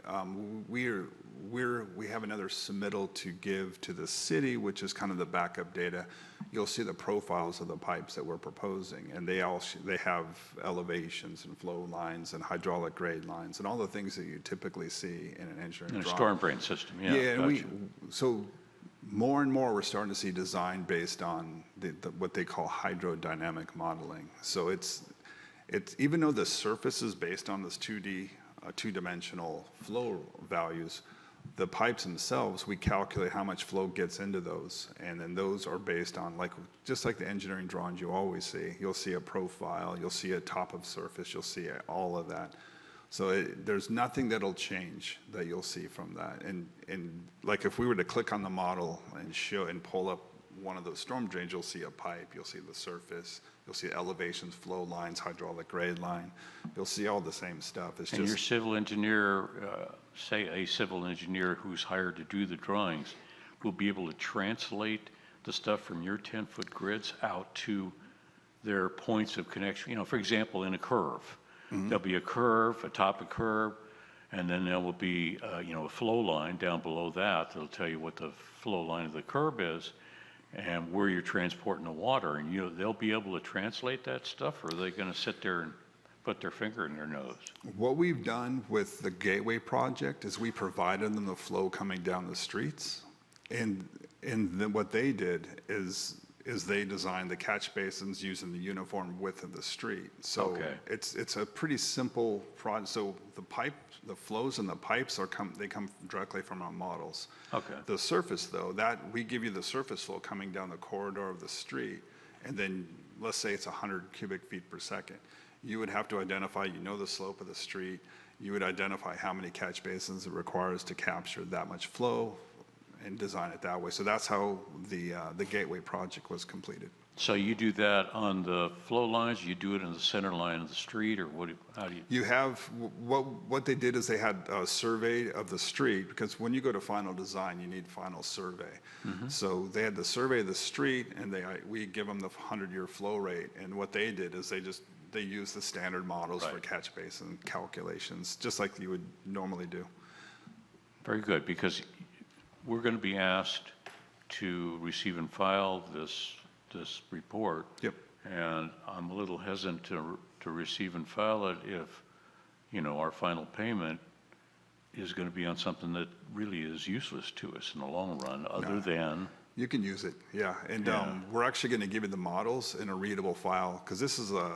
Speaker 10: we have another submittal to give to the city, which is kind of the backup data. You'll see the profiles of the pipes that we're proposing, and they have elevations and flow lines and hydraulic grade lines and all the things that you typically see in an engineering
Speaker 11: In a
Speaker 10: drawing.
Speaker 11: storm drain system, yeah.
Speaker 10: Yeah,
Speaker 11: gotcha.
Speaker 10: so more and more we're starting to see design based on what they call hydrodynamic modeling. So it's even though the surface is based on this 2D, two-dimensional flow values, the pipes themselves, we calculate how much flow gets into those, and then those are based on, just like the engineering drawings you always see. You'll see a profile, you'll see a top of surface, you'll see all of that. So there's nothing that'll change that you'll see from that. And like if we were to click on the model and pull up one of those storm drains, you'll see a pipe, you'll see the surface, you'll see elevations, flow lines, hydraulic grade line. You'll see all the same stuff. It's
Speaker 11: And your
Speaker 10: just,
Speaker 11: civil engineer, say a civil engineer who's hired to do the drawings, will be able to translate the stuff from your 10-foot grids out to their points of connection. For example, in a curve, there'll be a curve, a top of curve, and then there will be, a flow line down below that that'll tell you what the flow line of the curve is and where you're transporting the water. And they'll be able to translate that stuff, or are they going to sit there and put their finger in their nose?
Speaker 10: what we've done with the Gateway project is we provided them the flow coming down the streets. And then what they did is they designed the catch basins using the uniform width of the street. So
Speaker 11: Okay.
Speaker 10: it's a pretty simple project. So the flows in the pipes they come directly from our models.
Speaker 11: Okay.
Speaker 10: The surface though, that we give you the surface flow coming down the corridor of the street, and then let's say it's 100 cubic feet per second. You would have to identify, the slope of the street. You would identify how many catch basins it requires to capture that much flow, and design it that way. So that's how the Gateway project was completed.
Speaker 11: So you do that on the flow lines, you do it in the center line of the street, or how do you?
Speaker 10: You have, what they did is they had a survey of the street, because when you go to final design, you need final survey. So they had the survey of the street, and we give them the 100-year flow rate. And what they did is they used the standard models for
Speaker 11: Right.
Speaker 10: catch basin calculations, just like you would normally do.
Speaker 11: Very good, because we're going to be asked to receive and file this report.
Speaker 10: Yep.
Speaker 11: And I'm a little hesitant to receive and file it if, our final payment is going to be on something that really is useless to us in the long run, other than.
Speaker 10: You can use it, yeah. And we're actually going to give you the models in a readable file, because this is a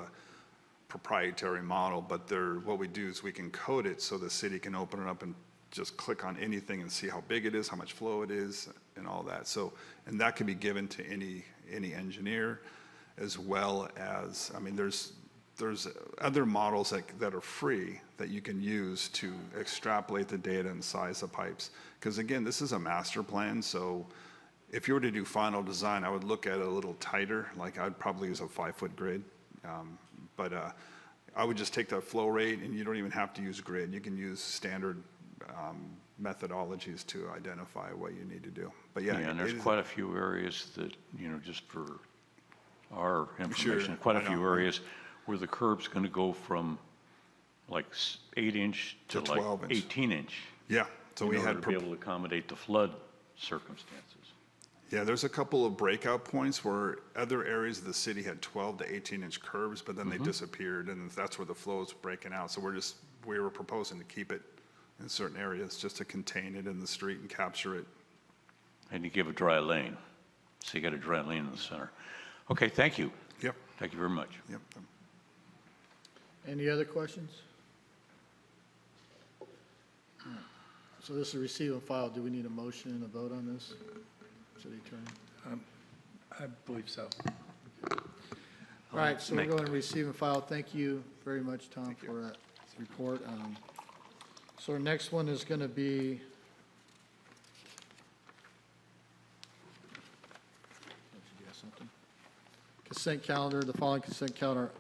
Speaker 10: proprietary model, but what we do is we can code it so the city can open it up and just click on anything and see how big it is, how much flow it is, and all that. So, and that can be given to any engineer, as well as, there's other models that are free that you can use to extrapolate the data and size the pipes. Because again, this is a master plan, so if you were to do final design, I would look at it a little tighter. Like I'd probably use a 5-foot grid, but I would just take that flow rate, and you don't even have to use grid. You can use standard methodologies to identify what you need to do. But yeah,
Speaker 11: And there's quite a few areas that, just for our information,
Speaker 10: Sure,
Speaker 11: quite a
Speaker 10: I
Speaker 11: few
Speaker 10: know.
Speaker 11: areas where the curb's going to go from like 8-inch to
Speaker 10: To
Speaker 11: like
Speaker 10: 12-inch.
Speaker 11: 18-inch.
Speaker 10: Yeah, so
Speaker 11: in
Speaker 10: we
Speaker 11: order
Speaker 10: had,
Speaker 11: to be able to accommodate the flood circumstances.
Speaker 10: yeah, there's a couple of breakout points where other areas of the city had 12 to 18-inch curves, but then they disappeared, and that's where the flow is breaking out. So we were proposing to keep it in certain areas just to contain it in the street and capture it.
Speaker 11: And you give a dry lane. So you got a dry lane in the center. Okay, thank you.
Speaker 10: Yep,
Speaker 11: Thank you very much.
Speaker 10: yep.
Speaker 1: Any other questions? So this is receive and file. Do we need a motion and a vote on this, City Attorney?
Speaker 8: I believe so.
Speaker 1: All right, so we're going to receive and file. Thank you very much, Tom, for that report. So our next one is going to be, consent calendar. The following consent calendar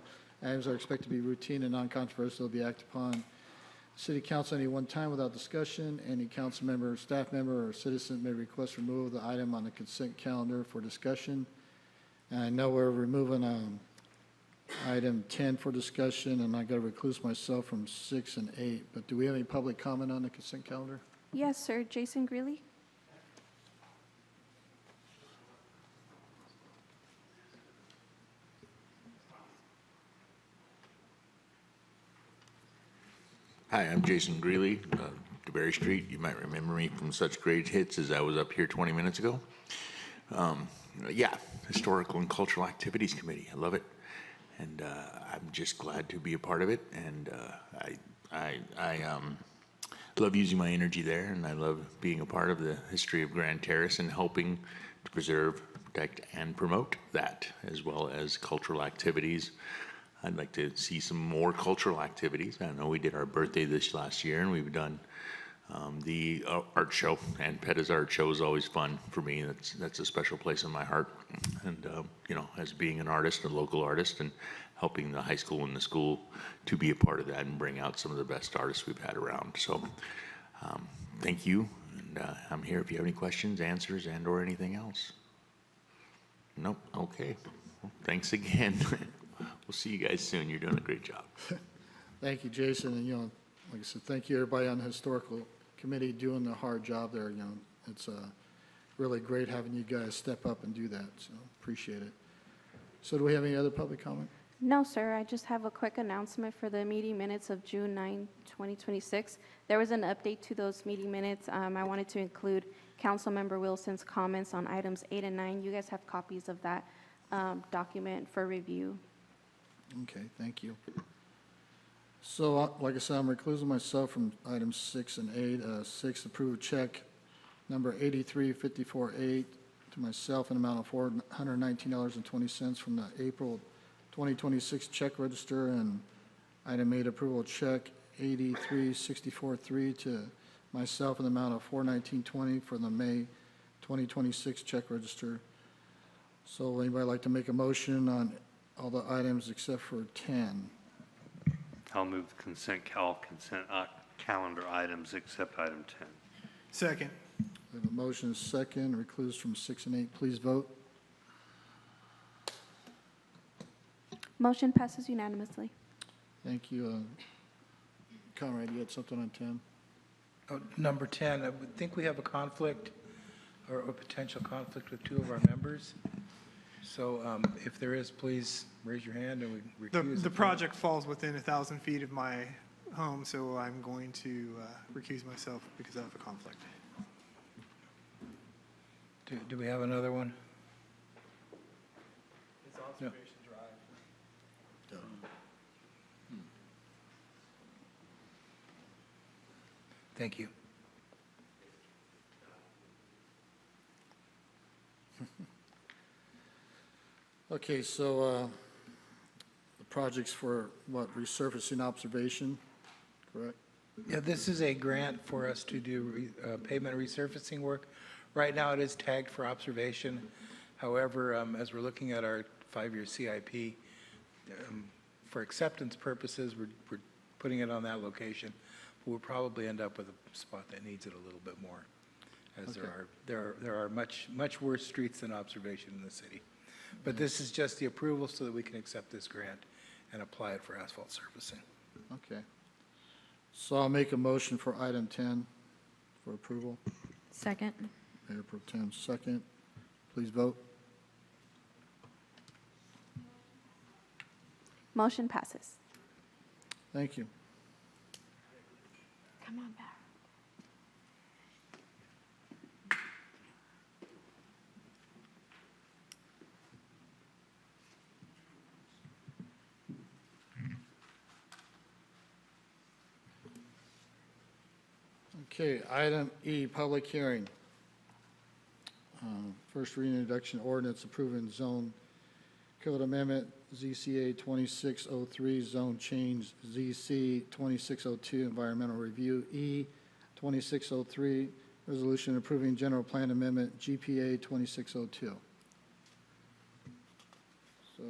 Speaker 1: items are expected to be routine and non-controversial to be acted upon City Council any one time without discussion. Any council member, staff member, or citizen may request removal of the item on the consent calendar for discussion. And I know we're removing item 10 for discussion, and I got to recluse myself from 6 and 8. But do we have any public comment on the consent calendar?
Speaker 6: Yes, sir. Jason Greeley.
Speaker 7: Hi, I'm Jason Greeley, DeBerry Street. You might remember me from such great hits as I was up here 20 minutes ago. Yeah, Historical and Cultural Activities Committee. I love it. And I'm just glad to be a part of it. And I love using my energy there, and I love being a part of the history of Grand Terrace and helping to preserve, protect, and promote that, as well as cultural activities. I'd like to see some more cultural activities. I know we did our birthday this last year, and we've done the art show, and Petta's art show is always fun for me. That's a special place in my heart. And, you know, as being an artist, a local artist, and helping the high school and the school to be a part of that and bring out some of the best artists we've had around. So thank you, and I'm here if you have any questions, answers, and or anything else. Nope, okay. Well, thanks again. We'll see you guys soon. You're doing a great job.
Speaker 1: Thank you, Jason. And, you know, like I said, thank you, everybody on the Historical Committee doing the hard job there. You know, it's really great having you guys step up and do that, so appreciate it. So do we have any other public comment?
Speaker 6: No, sir. I just have a quick announcement for the meeting minutes of June 9, 2026. There was an update to those meeting minutes. I wanted to include Councilmember Wilson's comments on items 8 and 9. You guys have copies of that document for review.
Speaker 1: Okay, thank you. So, like I said, I'm reclusing myself from items 6 and 8. 6, approve check number 83548 to myself in amount of $419.20 from the April 2026 check register, and item 8, approval check 83643 to myself in the amount of $419.20 for the May 2026 check register. So, anybody like to make a motion on all the items except for 10?
Speaker 4: I'll move the consent calendar items except item 10.
Speaker 12: Second.
Speaker 1: We have a motion second, recluse from 6 and 8. Please vote.
Speaker 6: Motion passes unanimously.
Speaker 1: Thank you. Conrad, you had something on 10?
Speaker 8: Oh, number 10, I would think we have a conflict or a potential conflict with two of our members. So if there is, please raise your hand and we recuse.
Speaker 12: The project falls within 1,000 feet of my home, so I'm going to recuse myself because of a conflict.
Speaker 8: Do we have another one?
Speaker 12: It's Observation Drive.
Speaker 8: Thank you.
Speaker 1: Okay, so the project's for what, resurfacing observation, correct?
Speaker 8: Yeah, this is a grant for us to do pavement resurfacing work. Right now, it is tagged for observation. However, as we're looking at our 5-year CIP, for acceptance purposes, we're putting it on that location. But we'll probably end up with a spot that needs it a little bit more, as
Speaker 1: Okay.
Speaker 8: there are much worse streets than observation in the city. But this is just the approval so that we can accept this grant and apply it for asphalt surfacing.
Speaker 1: Okay. So I'll make a motion for item 10 for approval.
Speaker 5: Second.
Speaker 1: Mayor Pro Tem, second. Please vote.
Speaker 6: Motion passes.
Speaker 1: Thank you.
Speaker 6: Come on back.
Speaker 1: Okay, item E, public hearing. First reading introduction ordinance approving zone code amendment ZCA 2603, zone change ZC 2602, environmental review E 2603, resolution approving general plan amendment GPA 2602. So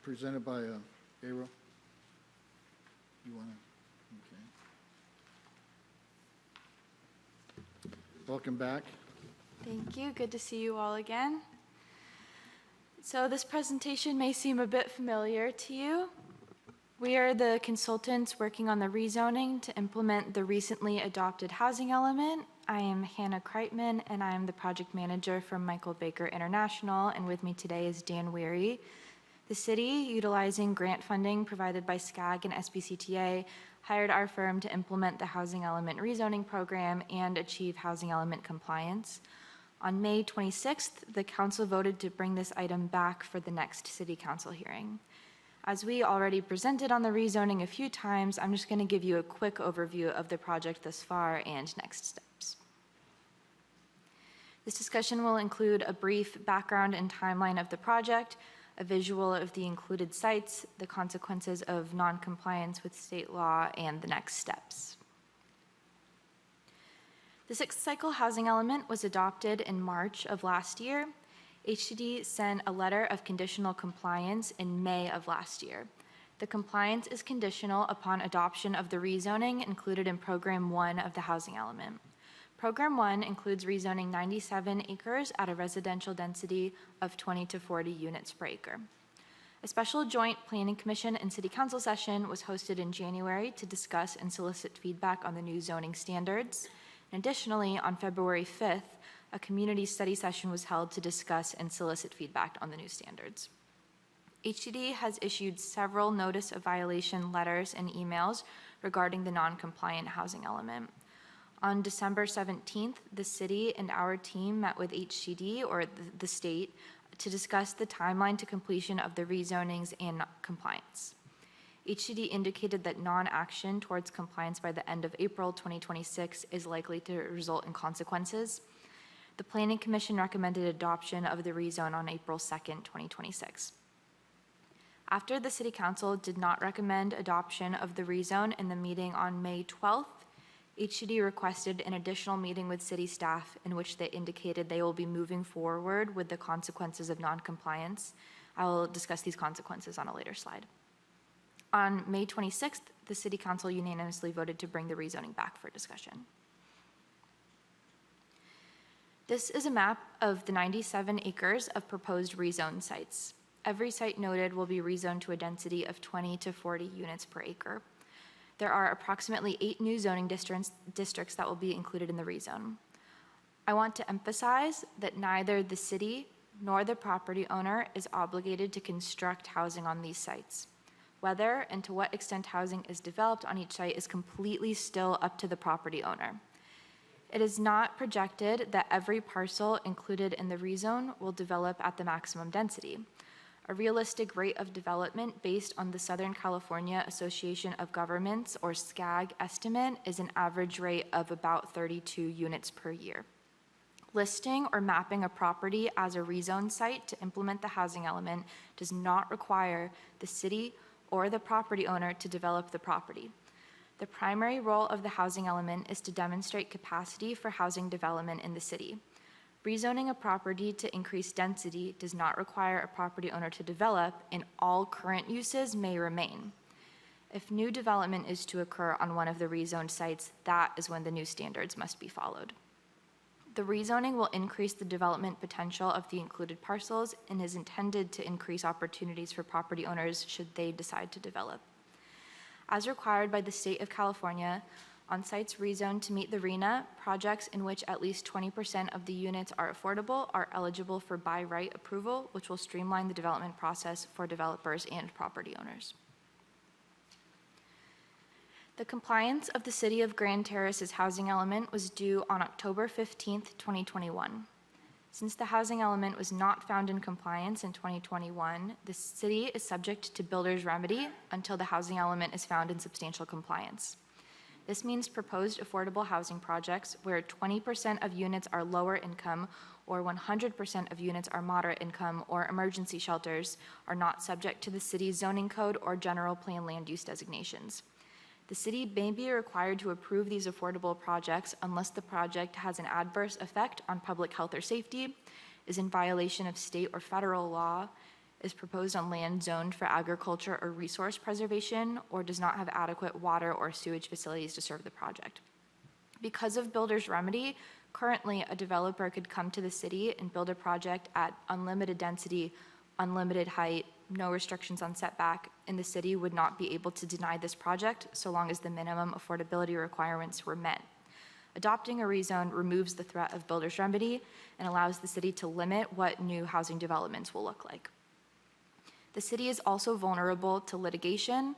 Speaker 1: presented by Gabriel. You want to? Okay. Welcome back.
Speaker 9: Thank you. Good to see you all again. So this presentation may seem a bit familiar to you. We are the consultants working on the rezoning to implement the recently adopted housing element. I am Hannah Kreitman, and I am the project manager from Michael Baker International, and with me today is Dan Weary. The city, utilizing grant funding provided by SCAG and SBCTA, hired our firm to implement the housing element rezoning program and achieve housing element compliance. On May 26th, the council voted to bring this item back for the next city council hearing. As we already presented on the rezoning a few times, I'm just going to give you a quick overview of the project thus far and next steps. This discussion will include a brief background and timeline of the project, a visual of the included sites, the consequences of non-compliance with state law, and the next steps. The sixth cycle housing element was adopted in March of last year. HCD sent a letter of conditional compliance in May of last year. The compliance is conditional upon adoption of the rezoning included in Program 1 of the housing element. Program 1 includes rezoning 97 acres at a residential density of 20 to 40 units per acre. A special joint Planning Commission and City Council session was hosted in January to discuss and solicit feedback on the new zoning standards. And additionally, on February 5th, a community study session was held to discuss and solicit feedback on the new standards. HCD has issued several notice of violation letters and emails regarding the non-compliant housing element. On December 17th, the city and our team met with HCD, or the state, to discuss the timeline to completion of the rezonings and compliance. HCD indicated that non-action towards compliance by the end of April 2026 is likely to result in consequences. The Planning Commission recommended adoption of the rezone on April 2nd, 2026. After the City Council did not recommend adoption of the rezone in the meeting on May 12th, HCD requested an additional meeting with city staff in which they indicated they will be moving forward with the consequences of non-compliance. I will discuss these consequences on a later slide. On May 26th, the City Council unanimously voted to bring the rezoning back for discussion. This is a map of the 97 acres of proposed rezone sites. Every site noted will be rezoned to a density of 20 to 40 units per acre. There are approximately 8 new zoning districts that will be included in the rezone. I want to emphasize that neither the city nor the property owner is obligated to construct housing on these sites. Whether and to what extent housing is developed on each site is completely still up to the property owner. It is not projected that every parcel included in the rezone will develop at the maximum density. A realistic rate of development based on the Southern California Association of Governments, or SCAG, estimate is an average rate of about 32 units per year. Listing or mapping a property as a rezone site to implement the housing element does not require the city or the property owner to develop the property. The primary role of the housing element is to demonstrate capacity for housing development in the city. Rezoning a property to increase density does not require a property owner to develop, and all current uses may remain. If new development is to occur on one of the rezoned sites, that is when the new standards must be followed. The rezoning will increase the development potential of the included parcels and is intended to increase opportunities for property owners should they decide to develop.
Speaker 13: As required by the state of California, on sites rezoned to meet the RHNA, projects in which at least 20% of the units are affordable are eligible for by right approval, which will streamline the development process for developers and property owners. The compliance of the City of Grand Terrace's housing element was due on October 15th, 2021. Since the housing element was not found in compliance in 2021, the city is subject to builder's remedy until the housing element is found in substantial compliance. This means proposed affordable housing projects where 20% of units are lower income or 100% of units are moderate income or emergency shelters are not subject to the city's zoning code or general plan land use designations. The city may be required to approve these affordable projects unless the project has an adverse effect on public health or safety, is in violation of state or federal law, is proposed on land zoned for agriculture or resource preservation, or does not have adequate water or sewage facilities to serve the project. Because of builder's remedy, currently a developer could come to the city and build a project at unlimited density, unlimited height, no restrictions on setback, and the city would not be able to deny this project so long as the minimum affordability requirements were met. Adopting a rezone removes the threat of builder's remedy and allows the city to limit what new housing developments will look like. The city is also vulnerable to litigation,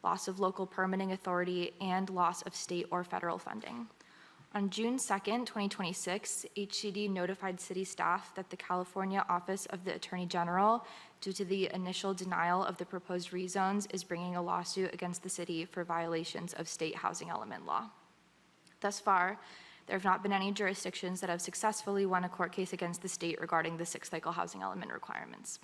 Speaker 13: loss of local permitting authority, and loss of state or federal funding. On June 2nd, 2026, HCD notified city staff that the California Office of the Attorney General, due to the initial denial of the proposed rezones, is bringing a lawsuit against the city for violations of state housing element law. Thus far, there have not been any jurisdictions that have successfully won a court case against the state regarding the sixth-cycle housing element requirements.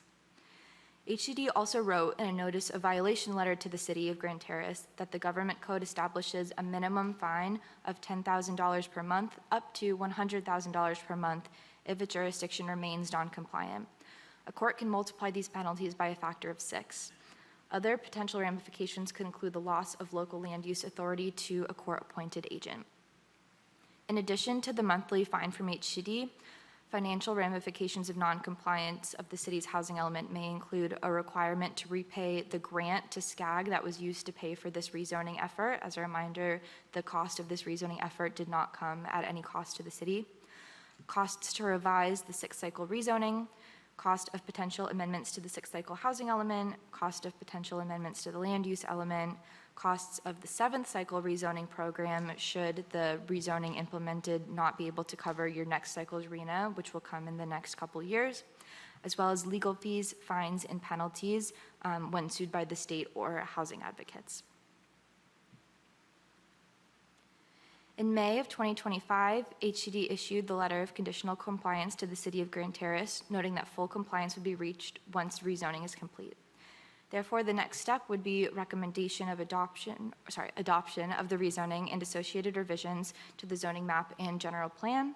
Speaker 13: HCD also wrote in a notice of violation letter to the City of Grand Terrace that the government code establishes a minimum fine of $10,000 per month up to $100,000 per month if a jurisdiction remains non-compliant. A court can multiply these penalties by a factor of 6. Other potential ramifications could include the loss of local land use authority to a court-appointed agent. In addition to the monthly fine from HCD, financial ramifications of noncompliance of the city's housing element may include a requirement to repay the grant to SCAG that was used to pay for this rezoning effort. As a reminder, the cost of this rezoning effort did not come at any cost to the city. Costs to revise the sixth-cycle rezoning, cost of potential amendments to the sixth-cycle housing element, cost of potential amendments to the land use element, costs of the seventh-cycle rezoning program should the rezoning implemented not be able to cover your next cycle's RHNA, which will come in the next couple years, as well as legal fees, fines, and penalties when sued by the state or housing advocates. In May of 2025, HCD issued the letter of conditional compliance to the City of Grand Terrace, noting that full compliance would be reached once rezoning is complete. Therefore, the next step would be recommendation of adoption of the rezoning and associated revisions to the zoning map and general plan.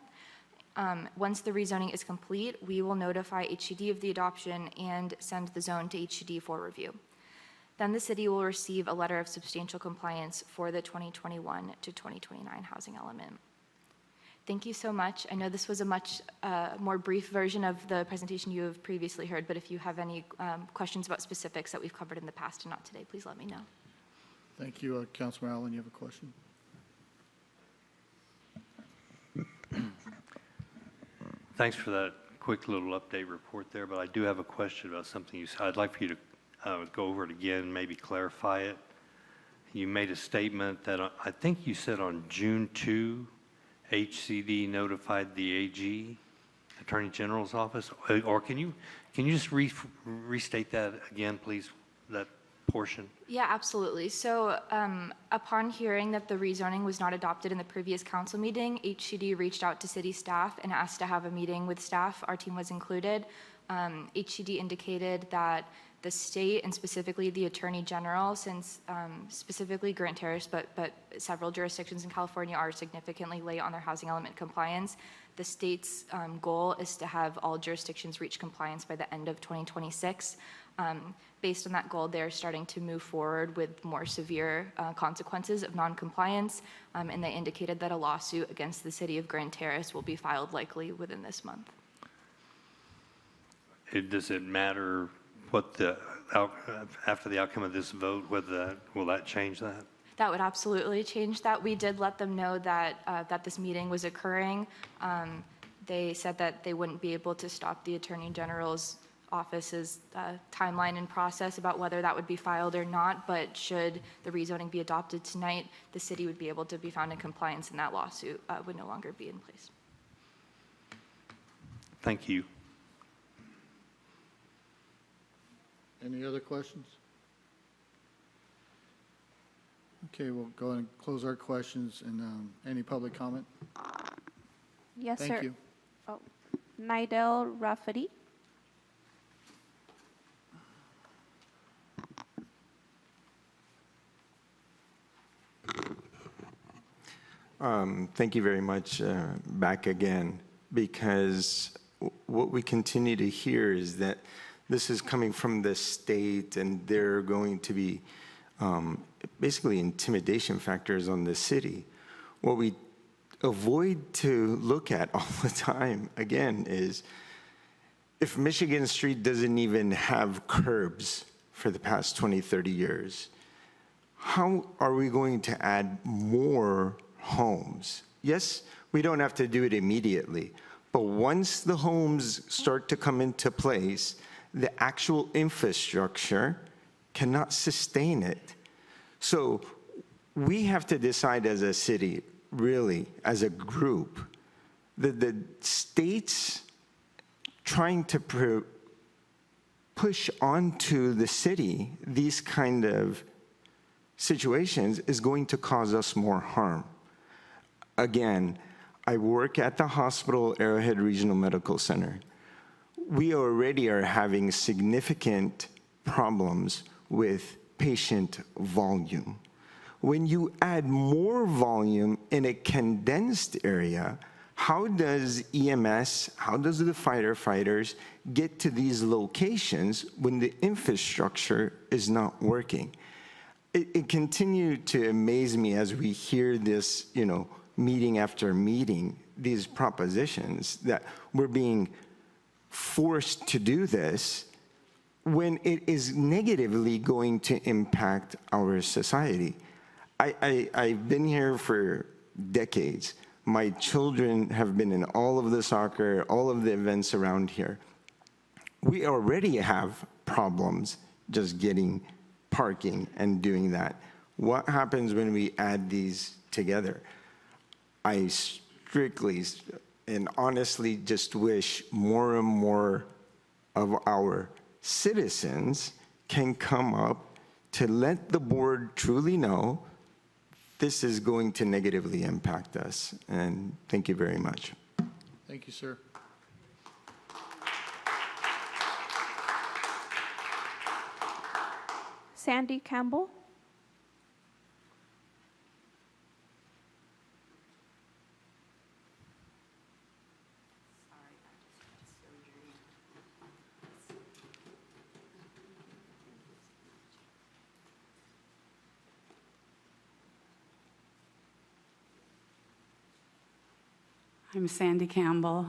Speaker 13: Once the rezoning is complete, we will notify HCD of the adoption and send the zone to HCD for review. Then the city will receive a letter of substantial compliance for the 2021 to 2029 housing element. Thank you so much. I know this was a much more brief version of the presentation you have previously heard, but if you have any questions about specifics that we've covered in the past and not today, please let me know.
Speaker 1: Thank you. Councilor Allen, you have a question?
Speaker 4: Thanks for that quick little update report there, but I do have a question about something you said. I'd like for you to go over it again, maybe clarify it. You made a statement that I think you said on June 2, HCD notified the AG, Attorney General's office, or can you just restate that again, please, that portion?
Speaker 13: Yeah, absolutely. So upon hearing that the rezoning was not adopted in the previous council meeting, HCD reached out to city staff and asked to have a meeting with staff. Our team was included. HCD indicated that the state and specifically the Attorney General, since specifically Grand Terrace, but several jurisdictions in California are significantly late on their housing element compliance, the state's goal is to have all jurisdictions reach compliance by the end of 2026. Based on that goal, they're starting to move forward with more severe consequences of noncompliance, and they indicated that a lawsuit against the city of Grand Terrace will be filed likely within this month.
Speaker 4: Does it matter what the after the outcome of this vote, will that change that?
Speaker 13: That would absolutely change that. We did let them know that, that this meeting was occurring. They said that they wouldn't be able to stop the Attorney General's office's timeline and process about whether that would be filed or not, but should the rezoning be adopted tonight, the city would be able to be found in compliance and that lawsuit would no longer be in place.
Speaker 4: Thank you.
Speaker 1: Any other questions? Okay, we'll go ahead and close our questions and any public comment?
Speaker 6: Yes, sir.
Speaker 1: Thank you.
Speaker 6: Oh, Nidel Rafferty.
Speaker 14: Thank you very much. Back again, because what we continue to hear is that this is coming from the state and they're going to be basically intimidation factors on the city. What we avoid to look at all the time, again, is if Michigan Street doesn't even have curbs for the past 20, 30 years, how are we going to add more homes? Yes, we don't have to do it immediately, but once the homes start to come into place, the actual infrastructure cannot sustain it. So we have to decide as a city, really, as a group, that the state's trying to push onto the city these kind of situations is going to cause us more harm. Again, I work at the hospital, Arrowhead Regional Medical Center. We already are having significant problems with patient volume. When you add more volume in a condensed area, how does EMS, how does the firefighters get to these locations when the infrastructure is not working? It continued to amaze me as we hear this, meeting after meeting, these propositions that we're being forced to do this when it is negatively going to impact our society. I've been here for decades. My children have been in all of the soccer, all of the events around here. We already have problems just getting parking and doing that. What happens when we add these together? I strictly and honestly just wish more and more of our citizens can come up to let the board truly know this is going to negatively impact us. And thank you very much.
Speaker 1: Thank you, sir.
Speaker 6: Sandy Campbell.
Speaker 15: I'm Sandy Campbell,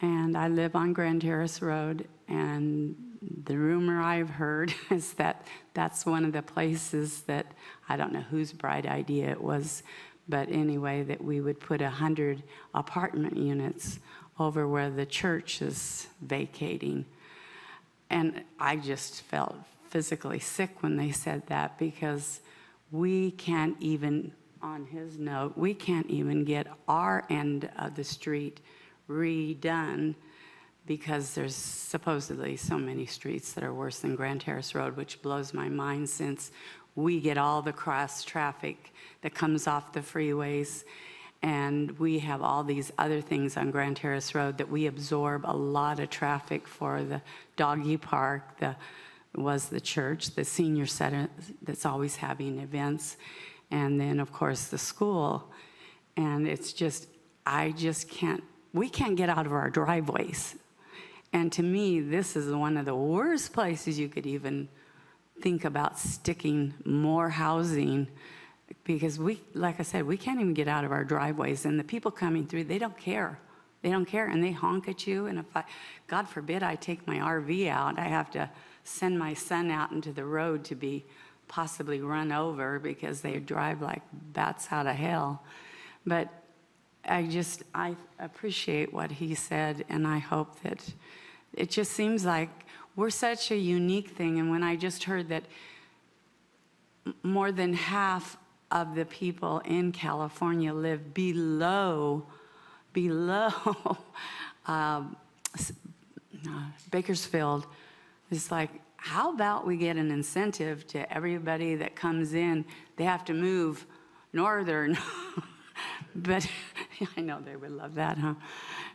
Speaker 15: and I live on Grand Terrace Road, and the rumor I've heard is that that's one of the places that, I don't know whose bright idea it was, but anyway, that we would put 100 apartment units over where the church is vacating. And I just felt physically sick when they said that, because we can't even, on his note, we can't even get our end of the street redone because there's supposedly so many streets that are worse than Grand Terrace Road, which blows my mind since we get all the cross traffic that comes off the freeways, and we have all these other things on Grand Terrace Road that we absorb a lot of traffic for. The doggy park, the church, the senior center that's always having events, and then of course the school. And it's just, we can't get out of our driveways. And to me, this is one of the worst places you could even think about sticking more housing, because like I said, we can't even get out of our driveways, and the people coming through, they don't care. They don't care, and they honk at you, and if God forbid I take my RV out, I have to send my son out into the road to be possibly run over because they drive like bats out of hell. But I appreciate what he said, and I hope that it just seems like we're such a unique thing. And when I just heard that more than half of the people in California live below Bakersfield, it's like, how about we get an incentive to everybody that comes in? They have to move northern. But I know they would love that, huh?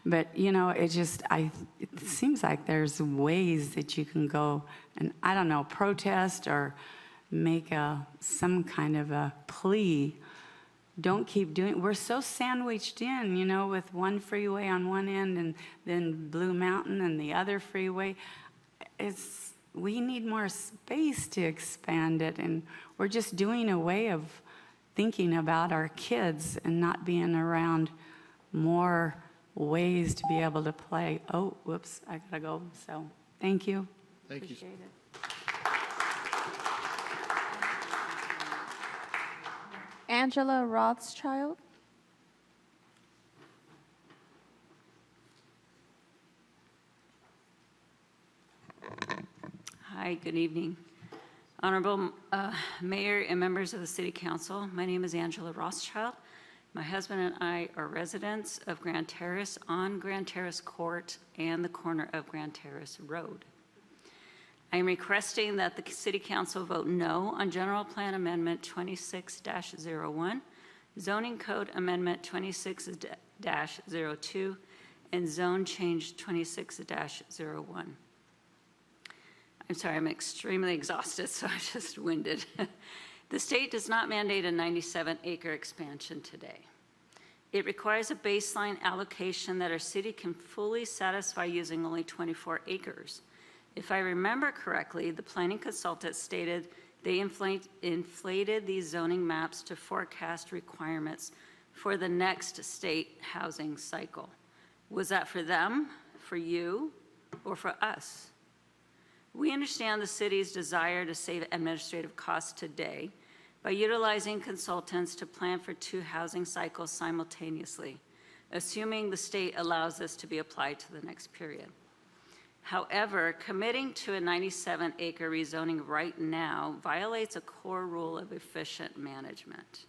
Speaker 15: But, it seems like there's ways that you can go and, I don't know, protest or make some kind of a plea. Don't keep doing, we're so sandwiched in, with one freeway on one end and then Blue Mountain and the other freeway. We need more space to expand it, and we're just doing away of thinking about our kids and not being around more ways to be able to play. Oh, whoops, I gotta go. So, thank you.
Speaker 1: Thank you.
Speaker 15: Appreciate it.
Speaker 6: Angela Rothschild.
Speaker 16: Hi, good evening. Honorable Mayor and members of the City Council, my name is Angela Rothschild. My husband and I are residents of Grand Terrace on Grand Terrace Court and the corner of Grand Terrace Road. I am requesting that the City Council vote no on General Plan Amendment 26-01, Zoning Code Amendment 26-02, and Zone Change 26-01. I'm sorry, I'm extremely exhausted, so I'm just winded. The state does not mandate a 97-acre expansion today. It requires a baseline allocation that our city can fully satisfy using only 24 acres. If I remember correctly, the planning consultant stated they inflated these zoning maps to forecast requirements for the next state housing cycle. Was that for them, for you, or for us? We understand the city's desire to save administrative costs today by utilizing consultants to plan for 2 housing cycles simultaneously, assuming the state allows this to be applied to the next period. However, committing to a 97-acre rezoning right now violates a core rule of efficient management.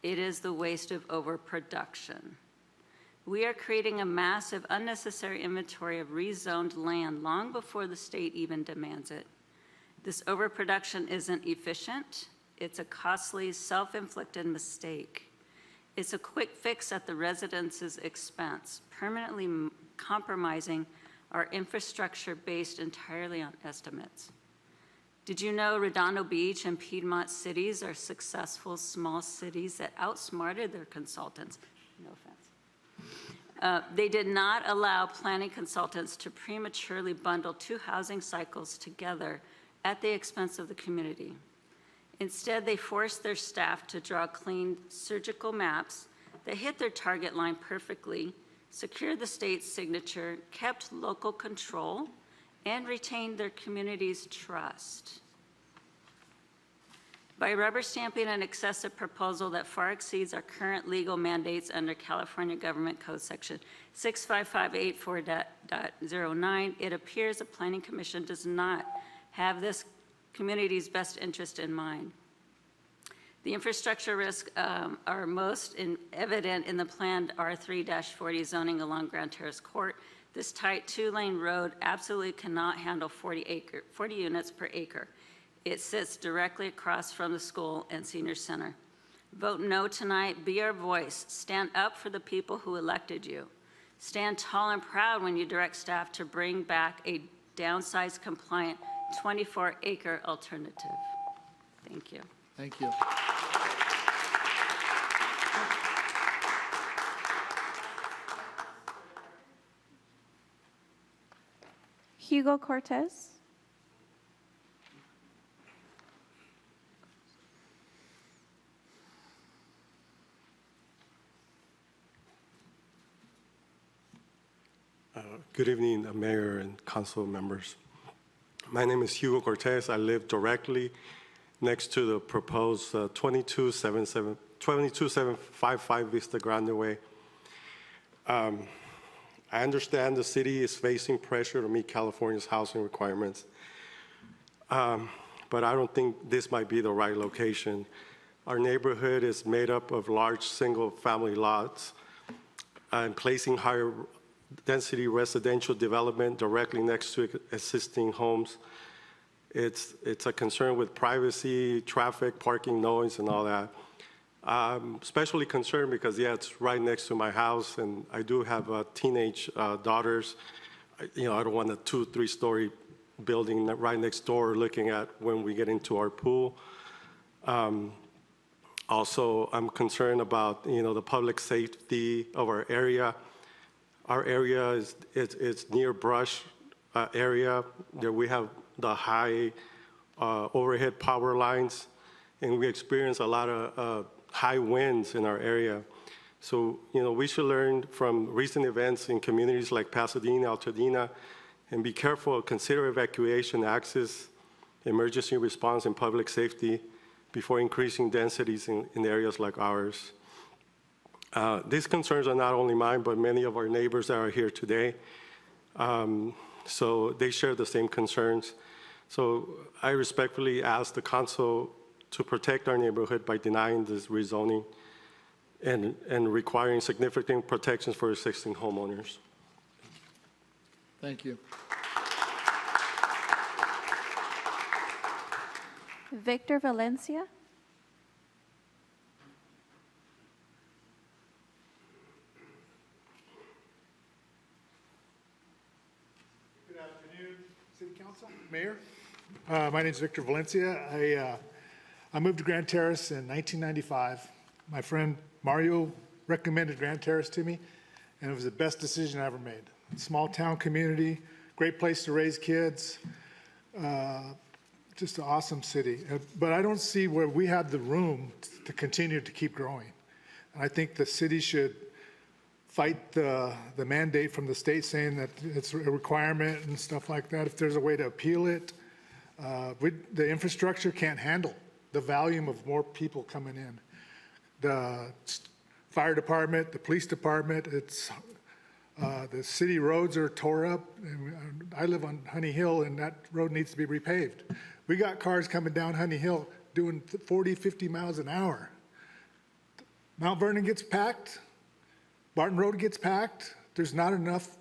Speaker 16: It is the waste of overproduction. We are creating a massive, unnecessary inventory of rezoned land long before the state even demands it. This overproduction isn't efficient. It's a costly, self-inflicted mistake. It's a quick fix at the residents' expense, permanently compromising our infrastructure based entirely on estimates. Did you know Redondo Beach and Piedmont cities are successful small cities that outsmarted their consultants? No offense. They did not allow planning consultants to prematurely bundle 2 housing cycles together at the expense of the community. Instead, they forced their staff to draw clean surgical maps that hit their target line perfectly, secured the state's signature, kept local control, and retained their community's trust. By rubber stamping an excessive proposal that far exceeds our current legal mandates under California Government Code Section 65584.09, it appears the Planning Commission does not have this community's best interest in mind. The infrastructure risks are most evident in the planned R3-40 zoning along Grand Terrace Court. This tight 2-lane road absolutely cannot handle 40 units per acre. It sits directly across from the school and senior center. Vote no tonight. Be our voice. Stand up for the people who elected you. Stand tall and proud when you direct staff to bring back a downsized compliant 24-acre alternative. Thank you.
Speaker 1: Thank you.
Speaker 6: Hugo Cortez.
Speaker 17: Good evening, Mayor and Council members. My name is Hugo Cortez. I live directly next to the proposed 22755 Vista Grande Way. I understand the city is facing pressure to meet California's housing requirements, but I don't think this might be the right location. Our neighborhood is made up of large single-family lots, and placing higher density residential development directly next to existing homes, it's a concern with privacy, traffic, parking, noise, and all that. I'm especially concerned because, yeah, it's right next to my house, and I do have teenage daughters. I don't want a 2-3-story building right next door looking at when we get into our pool. Also, I'm concerned about, the public safety of our area. Our area is near brush area. There we have the high overhead power lines, and we experience a lot of high winds in our area. So, we should learn from recent events in communities like Pasadena, Altadena, and be careful, consider evacuation, access, emergency response, and public safety before increasing densities in areas like ours. These concerns are not only mine, but many of our neighbors that are here today. So they share the same concerns. So I respectfully ask the council to protect our neighborhood by denying this rezoning and requiring significant protections for existing homeowners.
Speaker 1: Thank you.
Speaker 6: Victor Valencia.
Speaker 18: Good afternoon, City Council, Mayor. My name is Victor Valencia. I moved to Grand Terrace in 1995. My friend Mario recommended Grand Terrace to me, and it was the best decision I ever made. Small town community, great place to raise kids, just an awesome city. But I don't see where we have the room to continue to keep growing. And I think the city should fight the mandate from the state saying that it's a requirement and stuff like that. If there's a way to appeal it, the infrastructure can't handle the volume of more people coming in. The fire department, the police department, the city roads are tore up. I live on Honey Hill, and that road needs to be repaved. We got cars coming down Honey Hill doing 40, 50 miles an hour. Mount Vernon gets packed. Barton Road gets packed. There's not enough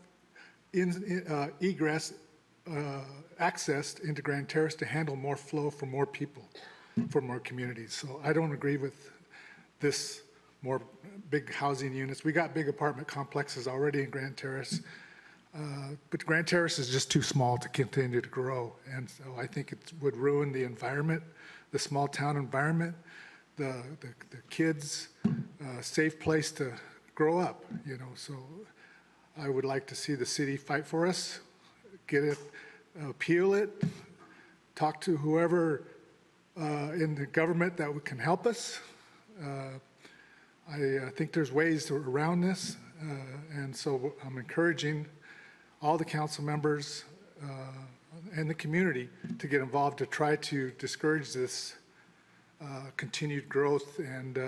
Speaker 18: egress access into Grand Terrace to handle more flow for more people, for more communities. So I don't agree with this more big housing units. We got big apartment complexes already in Grand Terrace, but Grand Terrace is just too small to continue to grow. And so I think it would ruin the environment, the small town environment, the kids, safe place to grow up, So I would like to see the city fight for us, get it, appeal it, talk to whoever in the government that can help us. I think there's ways around this, and so I'm encouraging all the council members and the community to get involved to try to discourage this continued growth and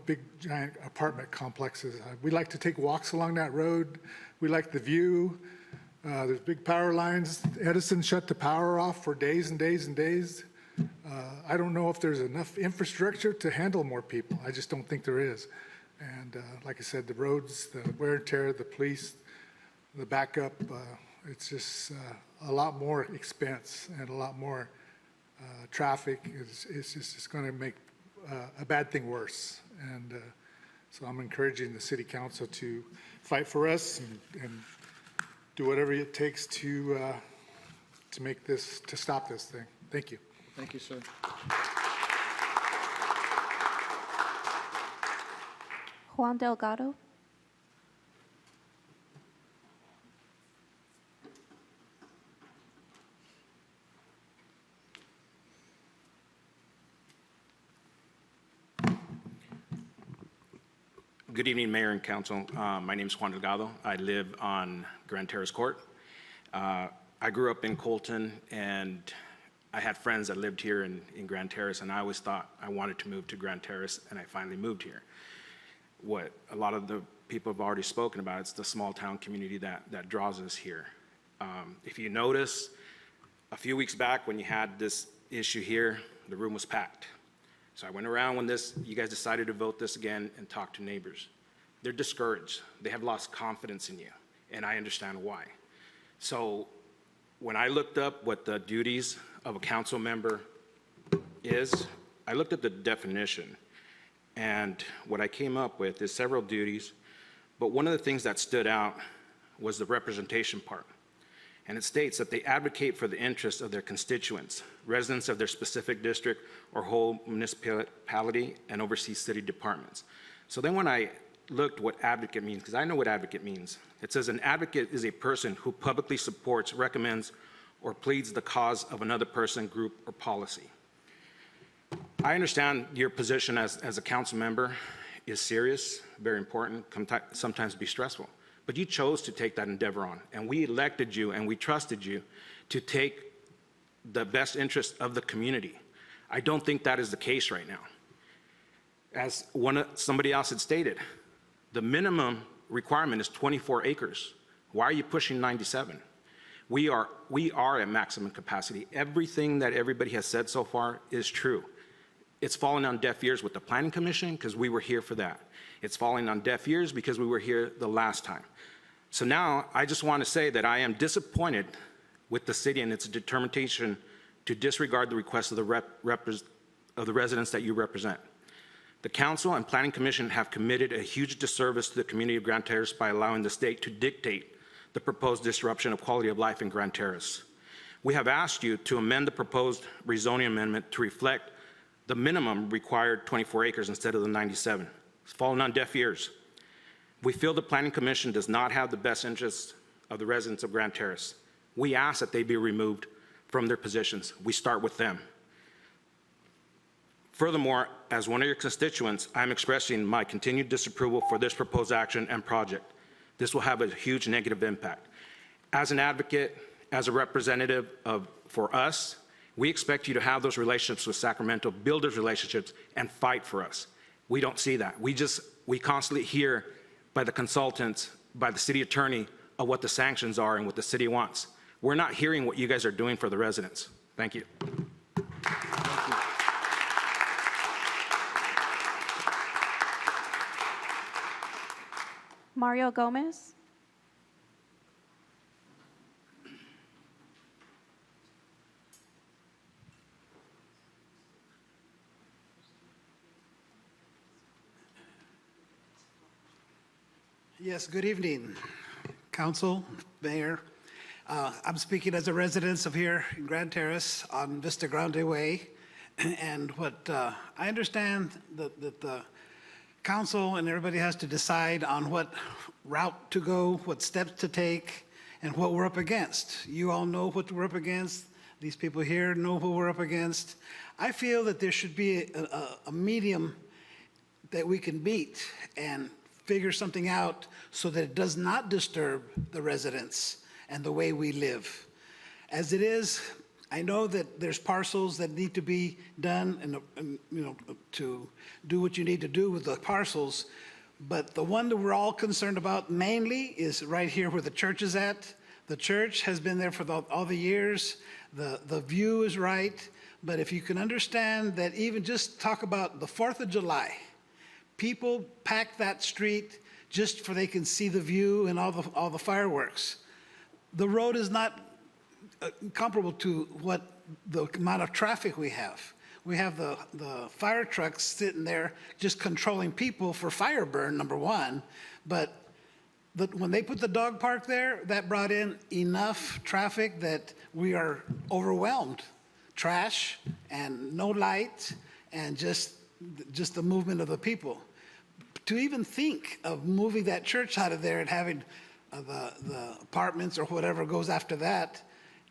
Speaker 18: big giant apartment complexes. We like to take walks along that road. We like the view. There's big power lines. Edison shut the power off for days and days and days. I don't know if there's enough infrastructure to handle more people. I just don't think there is. And like I said, the roads, the wear and tear, the police, the backup, it's just a lot more expense and a lot more traffic. It's just going to make a bad thing worse. And so I'm encouraging the city council to fight for us and do whatever it takes to make this, to stop this thing. Thank you.
Speaker 1: Thank you, sir.
Speaker 6: Juan Delgado.
Speaker 19: Good evening, Mayor and Council. My name is Juan Delgado. I live on Grand Terrace Court. I grew up in Colton, and I had friends that lived here in Grand Terrace, and I always thought I wanted to move to Grand Terrace, and I finally moved here. What a lot of the people have already spoken about, it's the small town community that draws us here. If you notice, a few weeks back when you had this issue here, the room was packed. So I went around when you guys decided to vote this again and talk to neighbors. They're discouraged. They have lost confidence in you, and I understand why. So when I looked up what the duties of a council member is, I looked at the definition, and what I came up with is several duties, but one of the things that stood out was the representation part. And it states that they advocate for the interests of their constituents, residents of their specific district or whole municipality, and oversee city departments. So then when I looked what advocate means, because I know what advocate means, it says an advocate is a person who publicly supports, recommends, or pleads the cause of another person, group, or policy. I understand your position as a council member is serious, very important, sometimes be stressful. But you chose to take that endeavor on, and we elected you and we trusted you to take the best interest of the community. I don't think that is the case right now. As somebody else had stated, the minimum requirement is 24 acres. Why are you pushing 97? We are at maximum capacity. Everything that everybody has said so far is true. It's falling on deaf ears with the Planning Commission because we were here for that. It's falling on deaf ears because we were here the last time. So now I just want to say that I am disappointed with the city and its determination to disregard the requests of the residents that you represent. The Council and Planning Commission have committed a huge disservice to the community of Grand Terrace by allowing the state to dictate the proposed disruption of quality of life in Grand Terrace. We have asked you to amend the proposed rezoning amendment to reflect the minimum required 24 acres instead of the 97. It's fallen on deaf ears. We feel the Planning Commission does not have the best interests of the residents of Grand Terrace. We ask that they be removed from their positions. We start with them. Furthermore, as one of your constituents, I'm expressing my continued disapproval for this proposed action and project. This will have a huge negative impact. As an advocate, as a representative for us, we expect you to have those relationships with Sacramento, build those relationships, and fight for us. We don't see that. We constantly hear by the consultants, by the city attorney, of what the sanctions are and what the city wants. We're not hearing what you guys are doing for the residents. Thank you.
Speaker 6: Mario Gomez.
Speaker 20: Yes, good evening, Council, Mayor. I'm speaking as a resident of here in Grand Terrace on Vista Grande Way. And what I understand that the Council and everybody has to decide on what route to go, what steps to take, and what we're up against. You all know what we're up against. These people here know what we're up against. I feel that there should be a medium that we can meet and figure something out so that it does not disturb the residents and the way we live. As it is, I know that there's parcels that need to be done and to do what you need to do with the parcels, but the one that we're all concerned about mainly is right here where the church is at. The church has been there for all the years. The view is right, but if you can understand that, even just talk about the 4th of July, people pack that street just for they can see the view and all the fireworks. The road is not comparable to what the amount of traffic we have. We have the fire trucks sitting there just controlling people for fire burn, number one. But when they put the dog park there, that brought in enough traffic that we are overwhelmed. Trash and no light and just the movement of the people. To even think of moving that church out of there and having the apartments or whatever goes after that,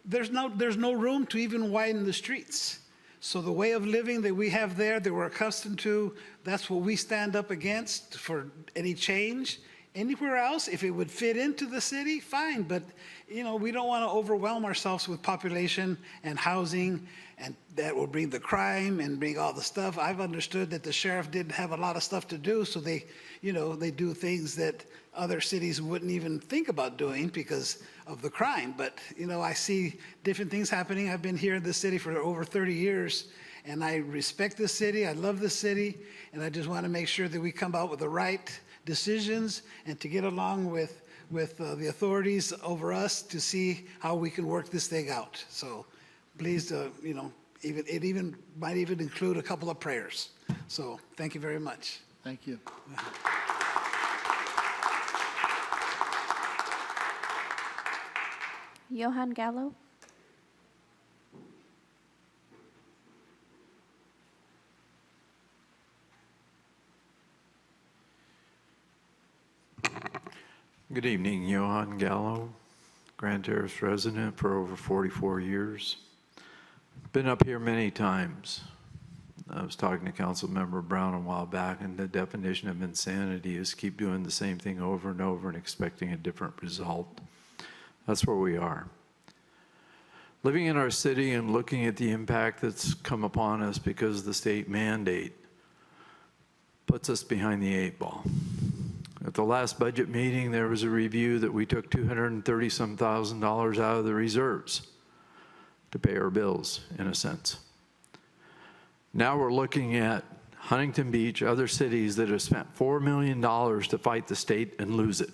Speaker 20: there's no room to even widen the streets. So the way of living that we have there, that we're accustomed to, that's what we stand up against for any change. anywhere else, if it would fit into the city, fine, but, you know, we don't want to overwhelm ourselves with population and housing, and that will bring the crime and bring all the stuff. I've understood that the sheriff didn't have a lot of stuff to do, so they, you know, they do things that other cities wouldn't even think about doing because of the crime. But, you know, I see different things happening. I've been here in the city for over 30 years, and I respect this city, I love this city, and I just want to make sure that we come out with the right decisions and to get along with the authorities over us to see how we can work this thing out. So please, you know, it might even include a couple of prayers. So thank you very much.
Speaker 1: Thank you.
Speaker 6: Johan Gallo.
Speaker 21: Good evening, Johan Gallo, Grand Terrace resident for over 44 years. Been up here many times. I was talking to Councilmember Brown a while back, and the definition of insanity is keep doing the same thing over and over and expecting a different result. That's where we are. Living in our city and looking at the impact that's come upon us because of the state mandate puts us behind the 8 ball. At the last budget meeting, there was a review that we took $230-some thousand out of the reserves to pay our bills, in a sense. Now we're looking at Huntington Beach, other cities that have spent $4 million to fight the state and lose it.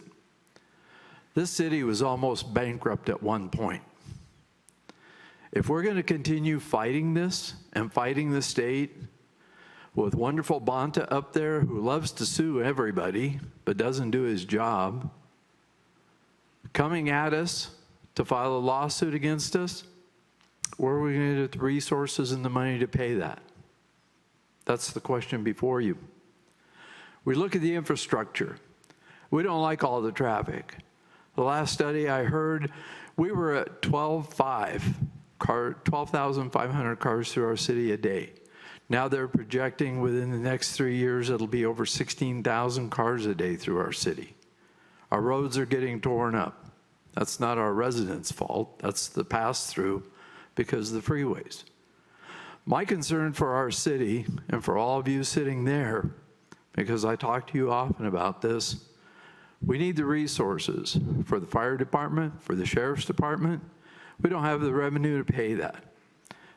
Speaker 21: This city was almost bankrupt at one point. If we're going to continue fighting this and fighting the state, with wonderful Bonta up there who loves to sue everybody but doesn't do his job, coming at us to file a lawsuit against us, where are we going to get the resources and the money to pay that? That's the question before you. We look at the infrastructure. We don't like all the traffic. The last study I heard, we were at 12,500 cars through our city a day. Now they're projecting within the next 3 years, it'll be over 16,000 cars a day through our city. Our roads are getting torn up. That's not our residents' fault. That's the pass-through because of the freeways. My concern for our city, and for all of you sitting there, because I talk to you often about this, we need the resources for the fire department, for the sheriff's department. We don't have the revenue to pay that.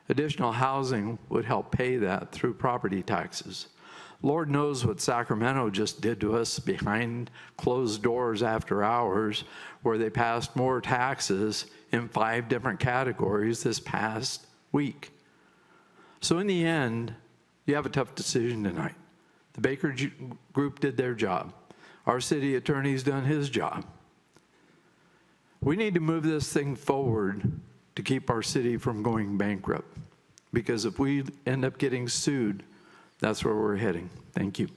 Speaker 21: Additional housing would help pay that through property taxes. Lord knows what Sacramento just did to us behind closed doors after hours, where they passed more taxes in 5 different categories this past week. So in the end, you have a tough decision tonight. The Baker Group did their job. Our city attorney's done his job. We need to move this thing forward to keep our city from going bankrupt. Because if we end up getting sued, that's where we're heading. Thank you.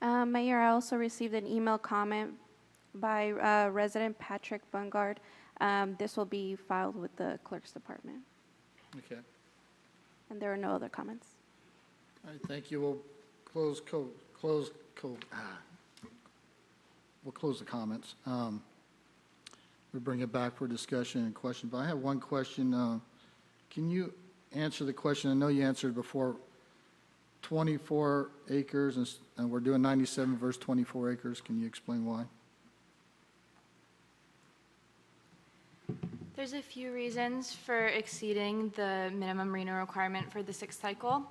Speaker 6: Mayor, I also received an email comment by resident Patrick Bungard. This will be filed with the clerk's department.
Speaker 1: Okay.
Speaker 6: And there are no other comments.
Speaker 1: All right, thank you. We'll close the comments. We'll bring it back for discussion and question. But I have one question. Can you answer the question? I know you answered before. 24 acres, and we're doing 97 versus 24 acres. Can you explain why?
Speaker 13: There's a few reasons for exceeding the minimum RENA requirement for the 6th cycle.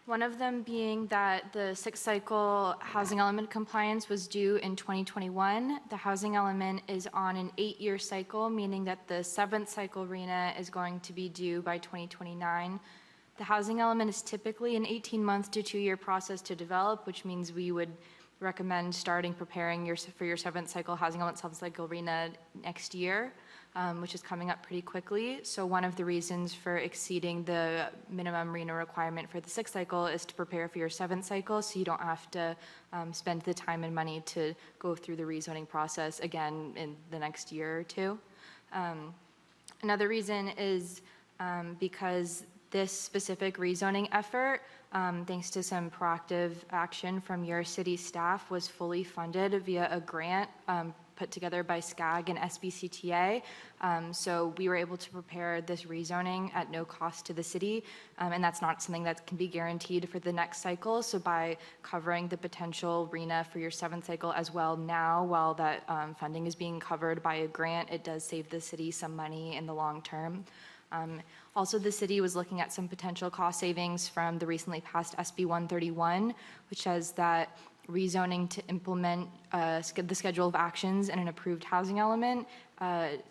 Speaker 13: One of them being that the 6th cycle housing element compliance was due in 2021. The housing element is on an 8-year cycle, meaning that the 7th cycle RENA is going to be due by 2029. The housing element is typically an 18-month to 2-year process to develop, which means we would recommend starting preparing for your 7th cycle housing element 7th cycle RENA next year, which is coming up pretty quickly. So one of the reasons for exceeding the minimum RENA requirement for the 6th cycle is to prepare for your 7th cycle, so you don't have to spend the time and money to go through the rezoning process again in the next year or two. Another reason is because This specific rezoning effort, thanks to some proactive action from your city staff, was fully funded via a grant put together by SCAG and SBCTA. So we were able to prepare this rezoning at no cost to the city, and that's not something that can be guaranteed for the next cycle. So by covering the potential RHNA for your 7th cycle as well now, while that funding is being covered by a grant, it does save the city some money in the long term. Also, the city was looking at some potential cost savings from the recently passed SB 131, which says that rezoning to implement the schedule of actions in an approved housing element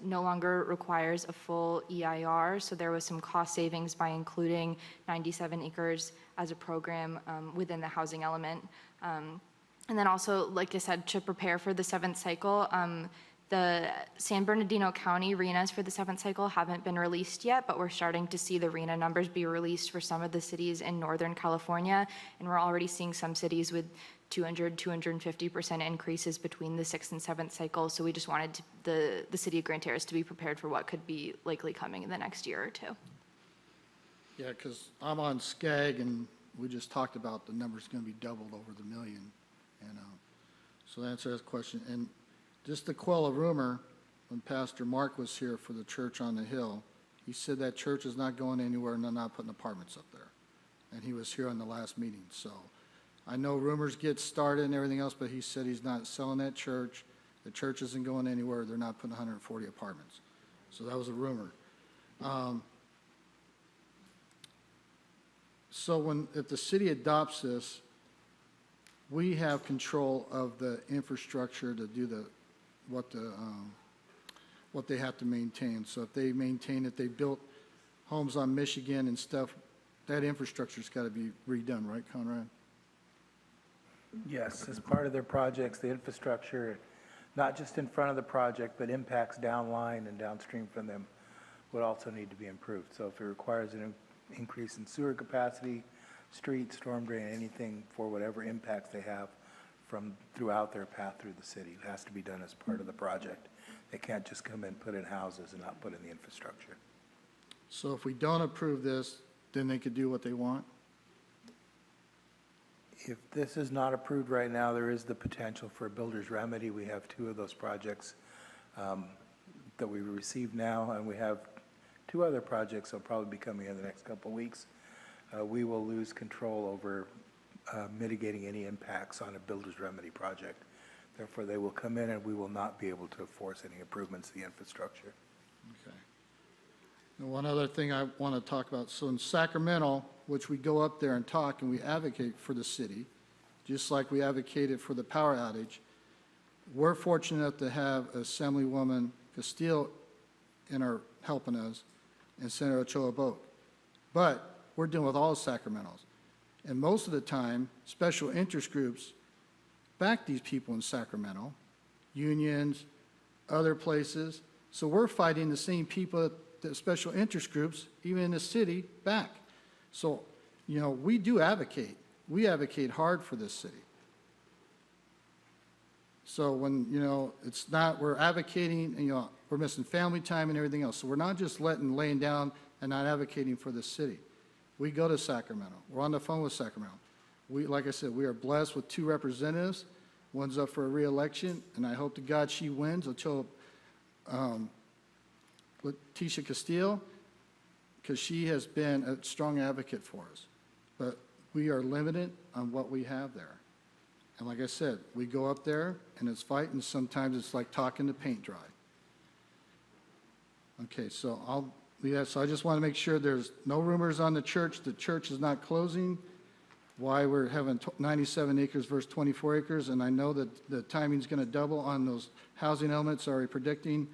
Speaker 13: no longer requires a full EIR. So there was some cost savings by including 97 acres as a program within the housing element. And then also, like I said, to prepare for the 7th cycle, the San Bernardino County RHNAs for the 7th cycle haven't been released yet, but we're starting to see the RHNA numbers be released for some of the cities in Northern California, and we're already seeing some cities with 200, 250% increases between the 6th and 7th cycle. So we just wanted the city of Grand Terrace to be prepared for what could be likely coming in the next year or two.
Speaker 1: Yeah, because I'm on SCAG, and we just talked about the number's going to be doubled over the million. And so that answers that question. And just to quell a rumor, when Pastor Mark was here for the church on the hill, he said that church is not going anywhere and they're not putting apartments up there. And he was here on the last meeting. So I know rumors get started and everything else, but he said he's not selling that church. The church isn't going anywhere. They're not putting 140 apartments. So that was a rumor. So if the city adopts this, we have control of the infrastructure to do what they have to maintain. So if they maintain it, they built homes on Michigan and stuff, that infrastructure's got to be redone, right, Conrad?
Speaker 8: Yes, as part of their projects, the infrastructure, not just in front of the project, but impacts downline and downstream from them, would also need to be improved. So if it requires an increase in sewer capacity, street, storm drain, anything for whatever impacts they have from throughout their path through the city, it has to be done as part of the project. They can't just come in, put in houses and not put in the infrastructure.
Speaker 1: So if we don't approve this, then they could do what they want?
Speaker 8: If this is not approved right now, there is the potential for a builder's remedy. We have 2 of those projects that we received now, and we have 2 other projects that will probably be coming in the next couple of weeks. We will lose control over mitigating any impacts on a builder's remedy project. Therefore, they will come in and we will not be able to force any improvements to the infrastructure.
Speaker 1: Okay. Now, one other thing I want to talk about. So in Sacramento, which we go up there and talk and we advocate for the city, just like we advocated for the power outage, we're fortunate enough to have Assemblywoman Castile helping us and Senator Ochoa Boak. But we're dealing with all Sacramentos. And most of the time, special interest groups back these people in Sacramento, unions, other places. So we're fighting the same people that special interest groups, even in the city, back. So, we do advocate. We advocate hard for this city. So when, it's not, we're advocating, we're missing family time and everything else. So we're not just laying down and not advocating for the city. We go to Sacramento. We're on the phone with Sacramento. Like I said, we are blessed with 2 representatives. One's up for a re-election, and I hope to God she wins. Leticia Castile, because she has been a strong advocate for us. But we are limited on what we have there. And like I said, we go up there, and it's fighting. Sometimes it's like talking to paint dry. Okay, so so I just want to make sure there's no rumors on the church. The church is not closing. Why we're having 97 acres versus 24 acres, and I know that the timing's going to double on those housing elements already predicting.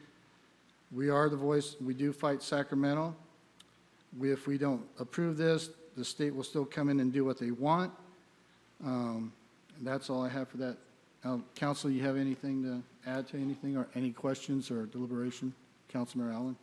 Speaker 1: We are the voice. We do fight Sacramento. If we don't approve this, the state will still come in and do what they want. And that's all I have for that. Council, you have anything to add to anything or any questions or deliberation? Councilmember Allen?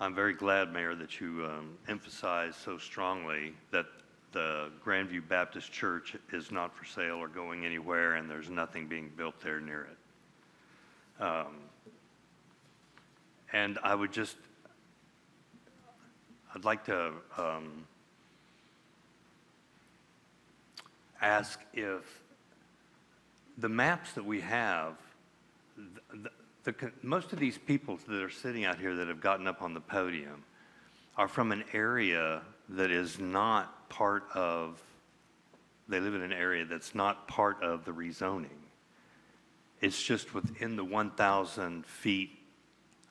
Speaker 4: I'm very glad, Mayor, that you emphasized so strongly that the Grandview Baptist Church is not for sale or going anywhere, and there's nothing being built there near it. And I'd like to ask if the maps that we have, most of these people that are sitting out here that have gotten up on the podium are from an area that is not part of, they live in an area that's not part of the rezoning. It's just within the 1,000 feet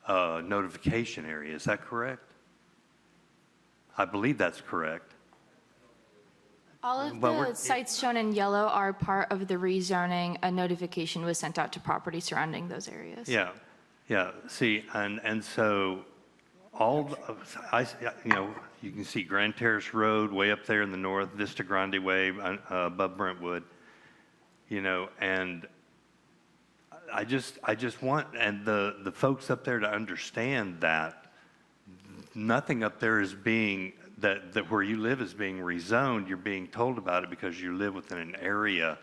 Speaker 4: notification area. Is that correct? I believe that's correct.
Speaker 13: All of
Speaker 4: But
Speaker 13: the
Speaker 4: we're-
Speaker 13: sites shown in yellow are part of the rezoning. A notification was sent out to property surrounding those areas.
Speaker 4: Yeah, yeah. See, and so you can see Grand Terrace Road way up there in the north, Vista Grande Way above Brentwood, and I just want the folks up there to understand that nothing up there is being that where you live is being rezoned. You're being told about it because you live within an area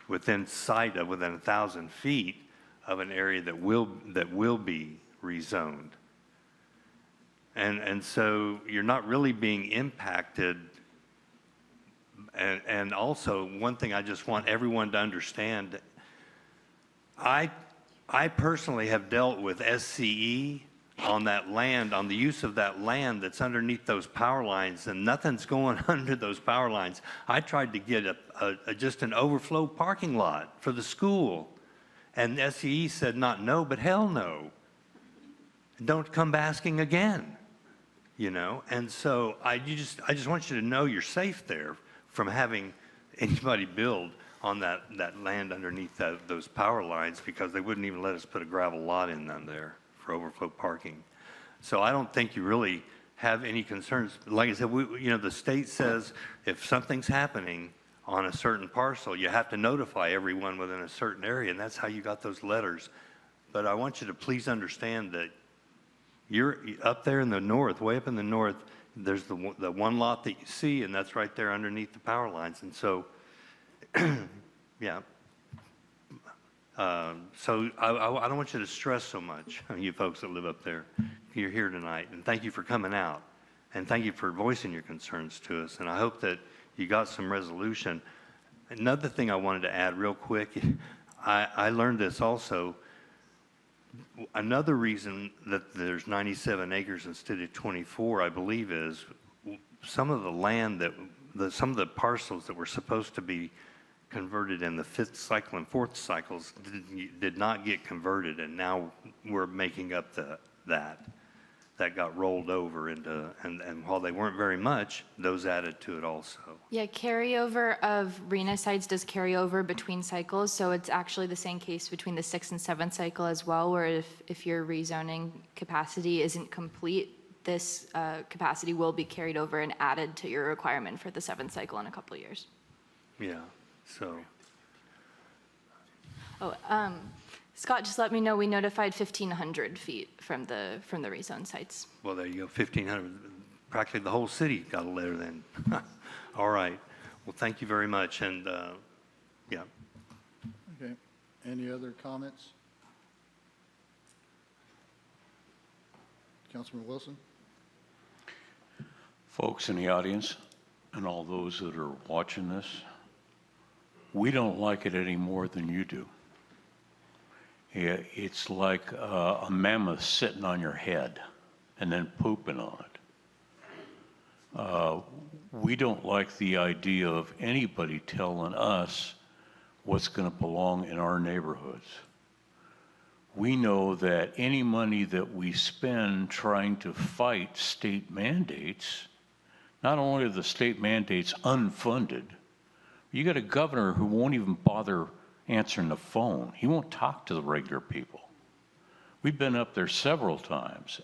Speaker 4: within 1,000 feet of an area that will be rezoned. And so you're not really being impacted. And also, one thing I just want everyone to understand, I personally have dealt with SCE on that land, on the use of that land that's underneath those power lines, and nothing's going under those power lines. I tried to get just an overflow parking lot for the school, and SCE said not no, but hell no. Don't come asking again, And so I just want you to know you're safe there from having anybody build on that land underneath those power lines, because they wouldn't even let us put a gravel lot in them there for overflow parking. So I don't think you really have any concerns. Like I said, the state says if something's happening on a certain parcel, you have to notify everyone within a certain area, and that's how you got those letters. But I want you to please understand that you're up there in the north, way up in the north, there's the one lot that you see, and that's right there underneath the power lines. And so, yeah. So I don't want you to stress so much, you folks that live up there. You're here tonight, and thank you for coming out, and thank you for voicing your concerns to us, and I hope that you got some resolution. Another thing I wanted to add real quick, I learned this also. Another reason that there's 97 acres instead of 24, I believe, is some of the land some of the parcels that were supposed to be converted in the fifth cycle and fourth cycles did not get converted, and now we're making up that got rolled over into, and while they weren't very much, those added to it also.
Speaker 13: Yeah, carryover of RENA sites does carry over between cycles, so it's actually the same case between the 6th and 7th cycle as well, where if your rezoning capacity isn't complete, this capacity will be carried over and added to your requirement for the 7th cycle in a couple of years.
Speaker 4: Yeah, so.
Speaker 13: Scott just let me know we notified 1,500 feet from the rezone sites.
Speaker 4: Well, there you go, 1,500. Practically the whole city got a letter then. All right. Well, thank you very much. And yeah.
Speaker 1: Okay. Any other comments? Councilman Wilson?
Speaker 11: Folks in the audience and all those that are watching this, we don't like it any more than you do. It's like a mammoth sitting on your head and then pooping on it. We don't like the idea of anybody telling us what's going to belong in our neighborhoods. We know that any money that we spend trying to fight state mandates, not only are the state mandates unfunded, you got a governor who won't even bother answering the phone. He won't talk to the regular people. We've been up there several times,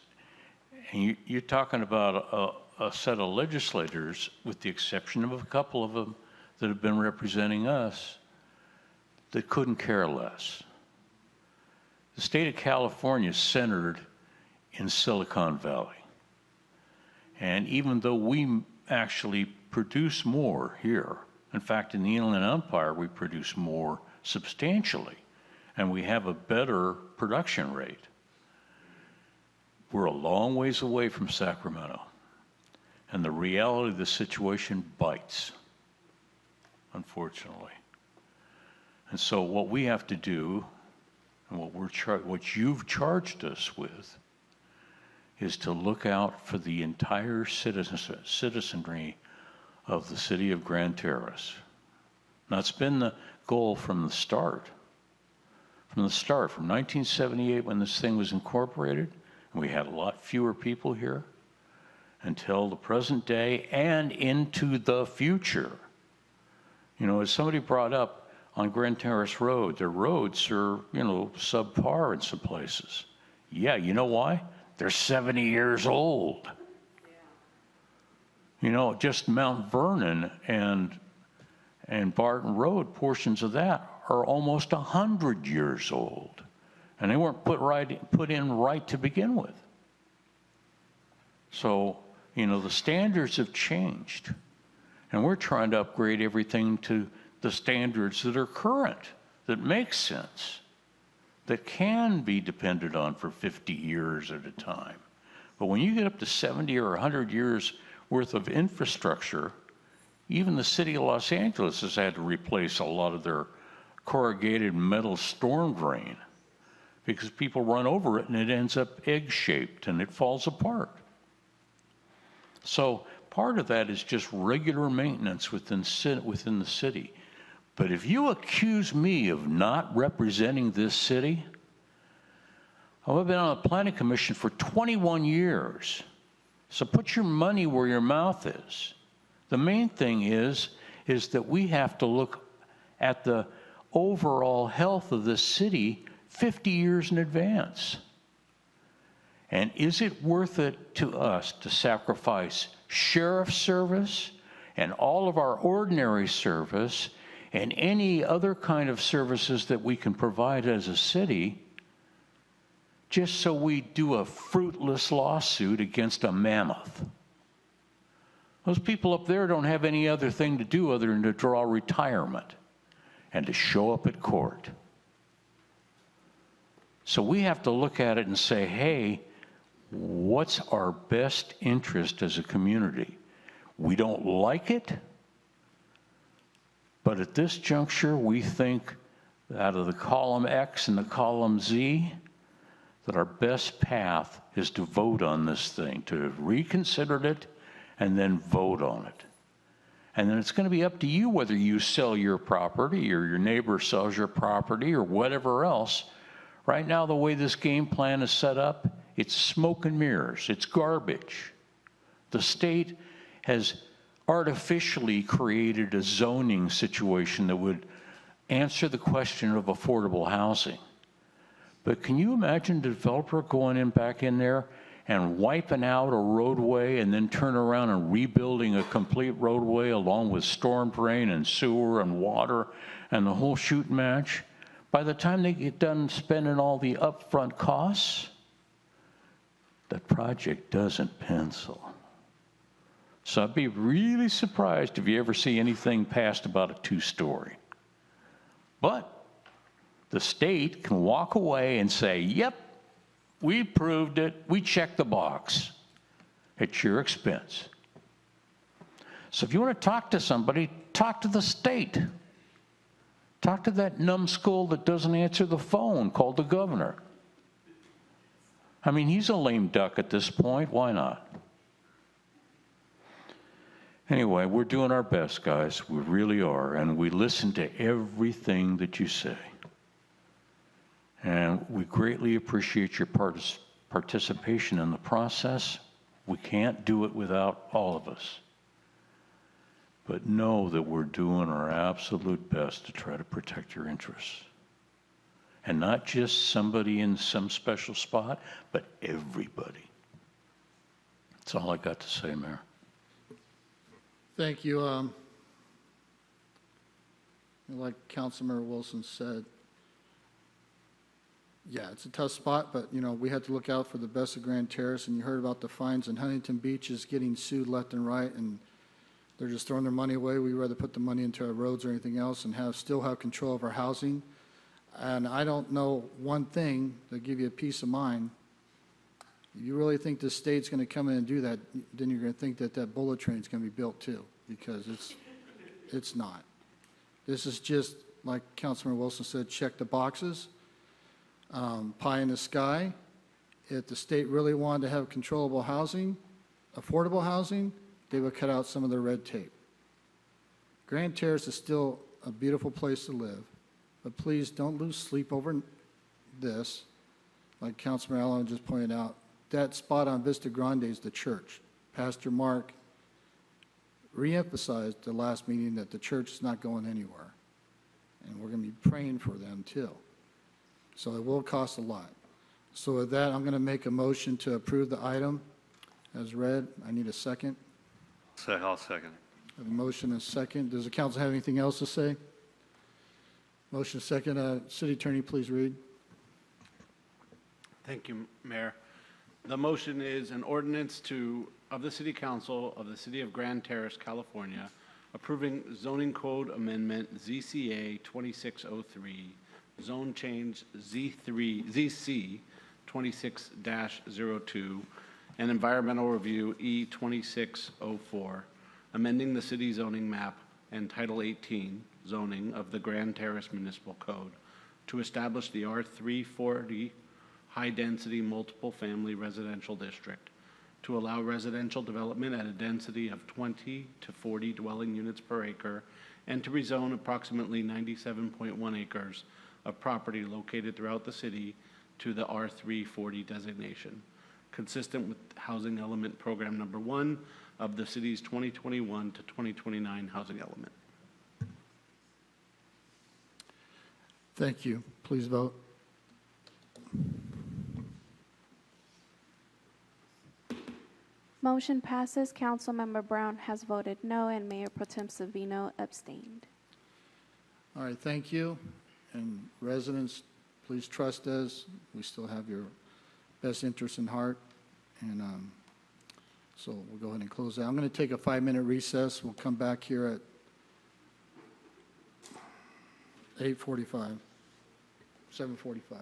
Speaker 11: and you're talking about a set of legislators, with the exception of a couple of them that have been representing us, that couldn't care less. The state of California is centered in Silicon Valley. And even though we actually produce more here, in fact, in the Inland Empire, we produce more substantially, and we have a better production rate. We're a long ways away from Sacramento, and the reality of the situation bites, unfortunately. And so what we have to do, and what you've charged us with, is to look out for the entire citizenry of the city of Grand Terrace. That's been the goal from the start. From 1978 when this thing was incorporated, and we had a lot fewer people here, until the present day and into the future. You know, as somebody brought up on Grand Terrace Road, their roads are, you know, subpar in some places. Yeah, you know why? They're 70 years old. You know, just Mount Vernon and Barton Road, portions of that are almost 100 years old. And they weren't put in right to begin with. So, you know, the standards have changed. And we're trying to upgrade everything to the standards that are current, that make sense, that can be depended on for 50 years at a time. But when you get up to 70 or 100 years worth of infrastructure, even the city of Los Angeles has had to replace a lot of their corrugated metal storm drain because people run over it and it ends up egg-shaped and it falls apart. So part of that is just regular maintenance within the city. But if you accuse me of not representing this city, I've been on the planning commission for 21 years. So put your money where your mouth is. The main thing is that we have to look at the overall health of the city 50 years in advance. And is it worth it to us to sacrifice sheriff's service and all of our ordinary service and any other kind of services that we can provide as a city just so we do a fruitless lawsuit against a mammoth? Those people up there don't have any other thing to do other than to draw retirement and to show up at court. So we have to look at it and say, hey, what's our best interest as a community? We don't like it, but at this juncture, we think out of the column X and the column Z, that our best path is to vote on this thing, to reconsider it, and then vote on it. And then it's going to be up to you whether you sell your property or your neighbor sells your property or whatever else. Right now, the way this game plan is set up, it's smoke and mirrors. It's garbage. The state has artificially created a zoning situation that would answer the question of affordable housing. But can you imagine a developer going back in there and wiping out a roadway and then turn around and rebuilding a complete roadway along with storm drain and sewer and water and the whole shooting match? By the time they get done spending all the upfront costs, that project doesn't pencil. So I'd be really surprised if you ever see anything passed about a two-story. But the state can walk away and say, yep, we proved it, we checked the box at your expense. So if you want to talk to somebody, talk to the state. Talk to that numbskull that doesn't answer the phone called the governor. I mean, he's a lame duck at this point. Why not? Anyway, we're doing our best, guys. We really are. And we listen to everything that you say. And we greatly appreciate your participation in the process. We can't do it without all of us. But know that we're doing our absolute best to try to protect your interests. And not just somebody in some special spot, but everybody. That's all I got to say, Mayor.
Speaker 1: Thank you. Like Councilmember Wilson said, yeah, it's a tough spot, but, you know, we had to look out for the best of Grand Terrace, and you heard about the fines, and Huntington Beach is getting sued left and right, and they're just throwing their money away. We'd rather put the money into our roads or anything else and still have control of our housing. And I don't know one thing to give you a peace of mind. You really think the state's going to come in and do that, then you're going to think that that bullet train's going to be built too, because it's not. This is just, like Councilman Wilson said, check the boxes, pie in the sky. If the state really wanted to have controllable housing, affordable housing, they would cut out some of the red tape. Grand Terrace is still a beautiful place to live, but please don't lose sleep over this. Like Councilman Allen just pointed out, that spot on Vista Grande is the church. Pastor Mark reemphasized the last meeting that the church is not going anywhere. And we're going to be praying for them too. So it will cost a lot. So with that, I'm going to make a motion to approve the item as read. I need a second.
Speaker 4: So I'll second it.
Speaker 1: I have a motion and a second. Does the council have anything else to say? Motion second. City Attorney, please read.
Speaker 3: Thank you, Mayor. The motion is an ordinance of the City Council of the City of Grand Terrace, California, approving zoning code amendment ZCA 2603, zone change ZC 26-02, and environmental review E2604, amending the city zoning map and Title 18 zoning of the Grand Terrace Municipal Code to establish the R340 high-density multiple-family residential district, to allow residential development at a density of 20 to 40 dwelling units per acre, and to rezone approximately 97.1 acres of property located throughout the city to the R340 designation, consistent with Housing Element Program Number 1 of the city's 2021 to 2029 housing element.
Speaker 1: Thank you. Please vote.
Speaker 6: Motion passes. Councilmember Brown has voted no, and Mayor Pro Tem Savino abstained.
Speaker 1: All right, thank you. And residents, please trust us. We still have your best interest in heart. And so we'll go ahead and close that. I'm going to take a 5-minute recess. We'll come back here at 8:45, 7:45.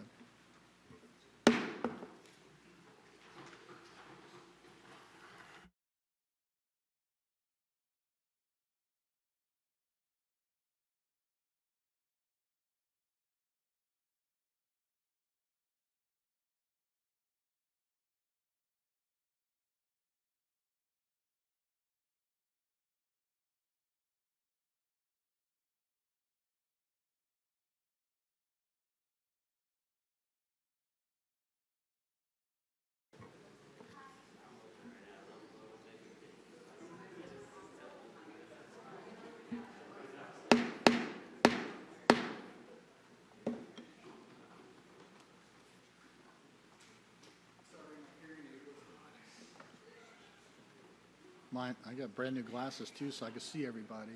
Speaker 1: Mine, I got brand new glasses too, so I can see everybody.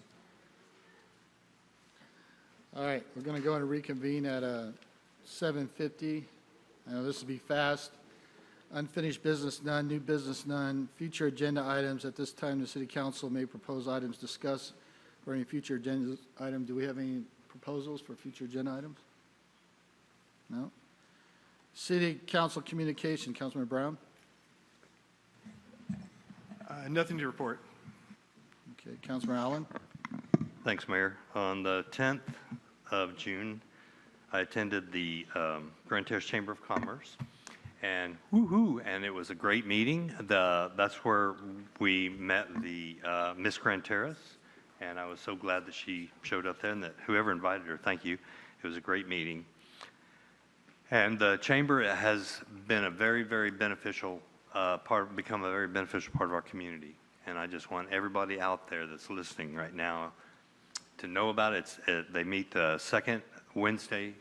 Speaker 1: All right, we're going to go and reconvene at 7:50. I know this will be fast. Unfinished business, none. New business, none. Future agenda items. At this time, the City Council may propose items discussed for any future agenda item. Do we have any proposals for future agenda items? No? City Council communication. Councilman Brown?
Speaker 12: Nothing to report.
Speaker 1: Okay, Councilman Allen?
Speaker 4: Thanks, Mayor. On the 10th of June, I attended the Grand Terrace Chamber of Commerce, and and it was a great meeting. That's where we met the Miss Grand Terrace, and I was so glad that she showed up there, and that whoever invited her, thank you. It was a great meeting. And the Chamber has been a very, very beneficial become a very beneficial part of our community. And I just want everybody out there that's listening right now to know about it. They meet the second Wednesday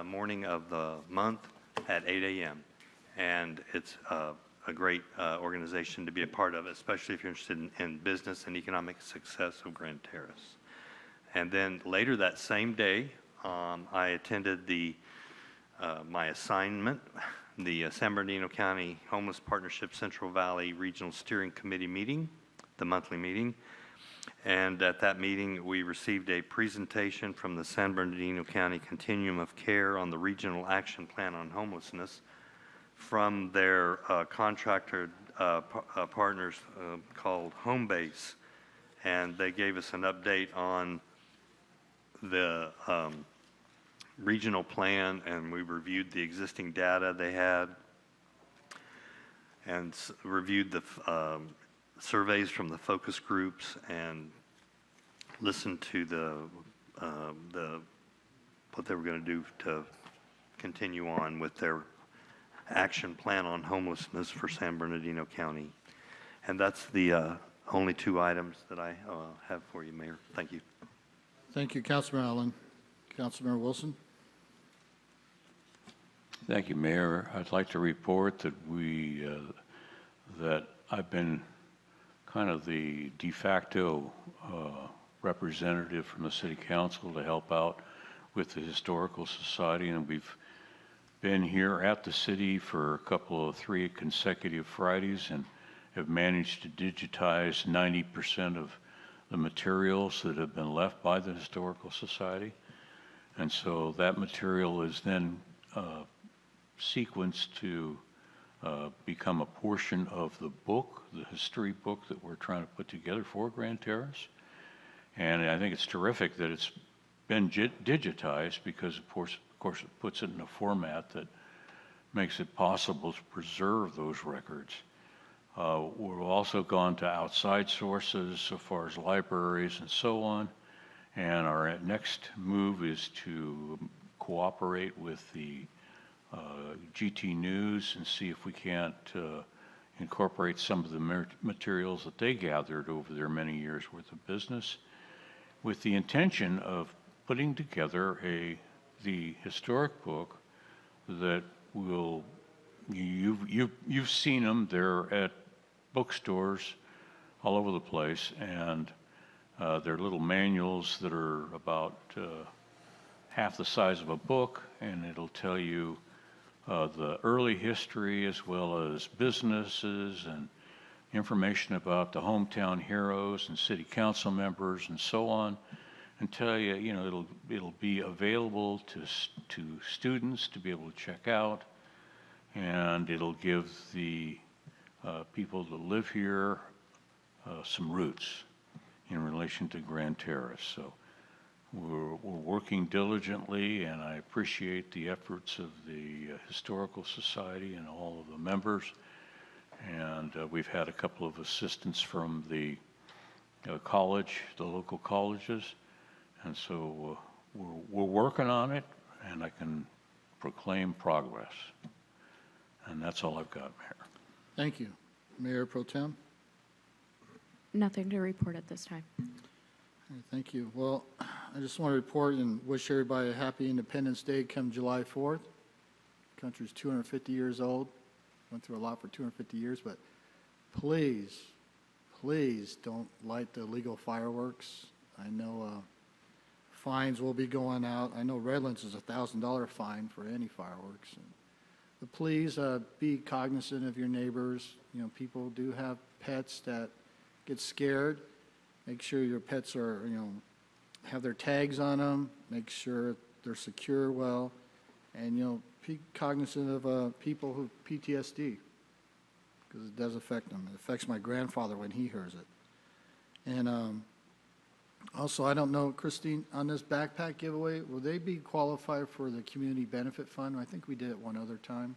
Speaker 4: morning of the month at 8 a.m. And it's a great organization to be a part of, especially if you're interested in business and economic success of Grand Terrace. And then later that same day, I attended my assignment, the San Bernardino County Homeless Partnership Central Valley Regional Steering Committee meeting, the monthly meeting. And at that meeting, we received a presentation from the San Bernardino County Continuum of Care on the Regional Action Plan on Homelessness from their contractor partners called Homebase, and they gave us an update on the regional plan, and we reviewed the existing data they had and reviewed the surveys from the focus groups and listened to what they were going to do to continue on with their action plan on homelessness for San Bernardino County. And that's the only two items that I have for you, Mayor. Thank you.
Speaker 1: Thank you, Councilman Allen. Councilmember Wilson?
Speaker 11: Thank you, Mayor. I'd like to report that that I've been kind of the de facto representative from the City Council to help out with the Historical Society, and we've been here at the city for three consecutive Fridays and have managed to digitize 90% of the materials that have been left by the Historical Society. And so that material is then sequenced to become a portion of the book, the history book that we're trying to put together for Grand Terrace. And I think it's terrific that it's been digitized because, of course, it puts it in a format that makes it possible to preserve those records. We've also gone to outside sources so far as libraries and so on. And our next move is to cooperate with the GT News and see if we can't incorporate some of the materials that they gathered over their many years worth of business, with the intention of putting together the historic book that will, you've seen them, they're at bookstores all over the place, and they're little manuals that are about half the size of a book, and it'll tell you the early history as well as businesses and information about the hometown heroes and city council members and so on, and tell you, it'll be available to students to be able to check out, and it'll give the people that live here some roots in relation to Grand Terrace. So we're working diligently, and I appreciate the efforts of the Historical Society and all of the members. And we've had a couple of assistants from the college, the local colleges. And so we're working on it, and I can proclaim progress. And that's all I've got, Mayor.
Speaker 1: Thank you. Mayor Pro Tem?
Speaker 5: Nothing to report at this time.
Speaker 1: Okay, thank you. Well, I just want to report and wish everybody a happy Independence Day come July 4th. The country's 250 years old. Went through a lot for 250 years, but please, please don't light the illegal fireworks. I know fines will be going out. I know Redlands is a $1,000 fine for any fireworks. But please be cognizant of your neighbors. People do have pets that get scared. Make sure your pets are, have their tags on them. Make sure they're secure well. And, be cognizant of people who PTSD, because it does affect them. It affects my grandfather when he hears it. And also, I don't know, Christine, on this backpack giveaway, will they be qualified for the Community Benefit Fund? I think we did it one other time.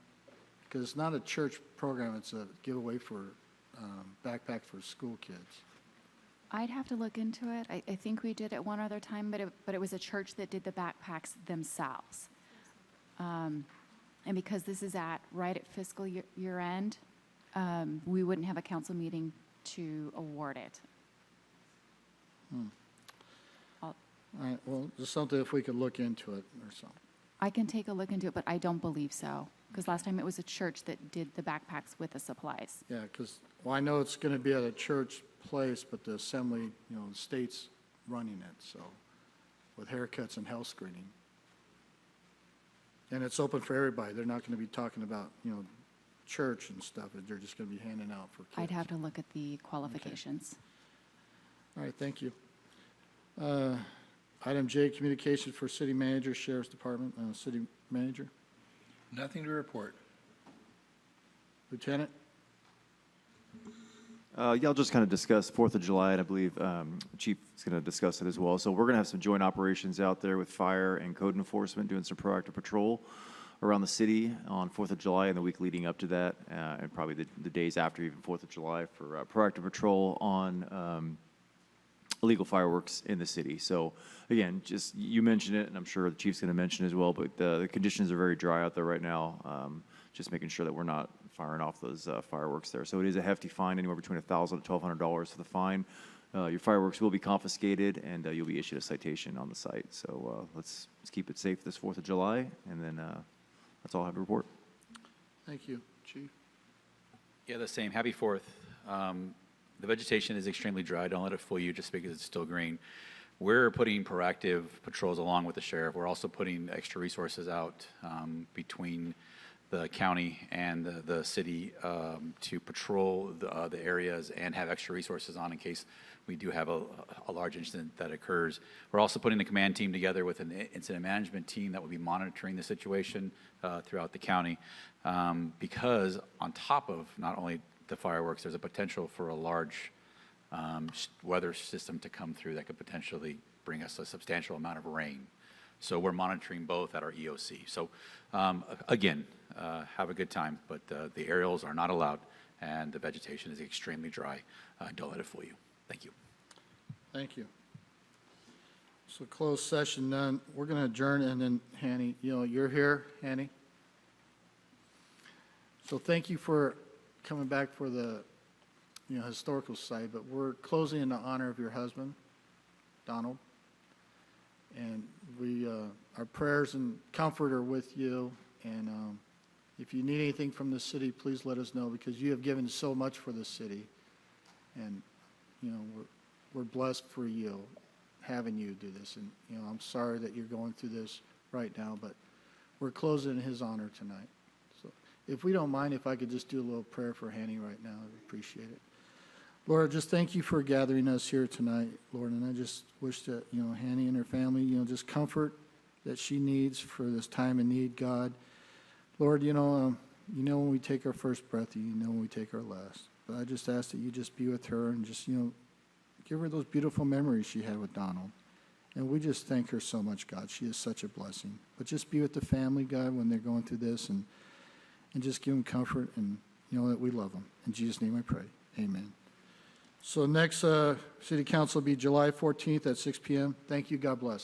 Speaker 1: Because it's not a church program, it's a giveaway for backpacks for school kids.
Speaker 2: I'd have to look into it. I think we did it one other time, but it was a church that did the backpacks themselves. And because this is right at fiscal year end, we wouldn't have a council meeting to award it.
Speaker 1: All right, well, just something if we could look into it or something.
Speaker 2: I can take a look into it, but I don't believe so. Because last time it was a church that did the backpacks with the supplies.
Speaker 1: Yeah, because, I know it's going to be at a church place, but the assembly, the state's running it, so, with haircuts and health screening. And it's open for everybody. They're not going to be talking about, church and stuff. They're just going to be handing out for kids.
Speaker 2: I'd have to look at the qualifications.
Speaker 1: Okay. All right, thank you. Item J, communications for city manager, sheriff's department, city manager.
Speaker 8: Nothing to report.
Speaker 1: Lieutenant?
Speaker 10: Yeah, I'll just kind of discuss 4th of July, and I believe Chief is going to discuss it as well. So we're going to have some joint operations out there with fire and code enforcement, doing some proactive patrol around the city on 4th of July and the week leading up to that, and probably the days after even 4th of July for proactive patrol on illegal fireworks in the city. So again, just you mentioned it, and I'm sure the Chief's going to mention it as well, but the conditions are very dry out there right now. Just making sure that we're not firing off those fireworks there. So it is a hefty fine, anywhere between $1,000 to $1,200 for the fine. Your fireworks will be confiscated, and you'll be issued a citation on the site. So let's keep it safe this 4th of July, and then that's all I have to report.
Speaker 1: Thank you. Chief?
Speaker 22: Yeah, the same. Happy 4th. The vegetation is extremely dry. Don't let it fool you just because it's still green. We're putting proactive patrols along with the sheriff. We're also putting extra resources out between the county and the city to patrol the areas and have extra resources on in case we do have a large incident that occurs. We're also putting the command team together with an incident management team that will be monitoring the situation throughout the county because on top of not only the fireworks, there's a potential for a large weather system to come through that could potentially bring us a substantial amount of rain. So we're monitoring both at our EOC. So again, have a good time, but the aerials are not allowed and the vegetation is extremely dry. Don't let it fool you. Thank you.
Speaker 1: Thank you. So closed session none. We're going to adjourn, and then Hanny, you're here, Hanny. So thank you for coming back for the historical site, but we're closing in the honor of your husband, Donald. And our prayers and comfort are with you. And if you need anything from the city, please let us know, because you have given so much for the city. And, we're blessed for you, having you do this. And, I'm sorry that you're going through this right now, but we're closing in his honor tonight. So if we don't mind, if I could just do a little prayer for Hanny right now, I'd appreciate it. Lord, just thank you for gathering us here tonight, Lord, and I just wish that, Hanny and her family, just comfort that she needs for this time of need, God. Lord, when we take our first breath, when we take our last. But I just ask that you just be with her and just, give her those beautiful memories she had with Donald. And we just thank her so much, God. She is such a blessing. But just be with the family, God, when they're going through this, and just give them comfort and know that we love them. In Jesus' name I pray. Amen. So next city council will be July 14th at 6 p.m. Thank you. God bless.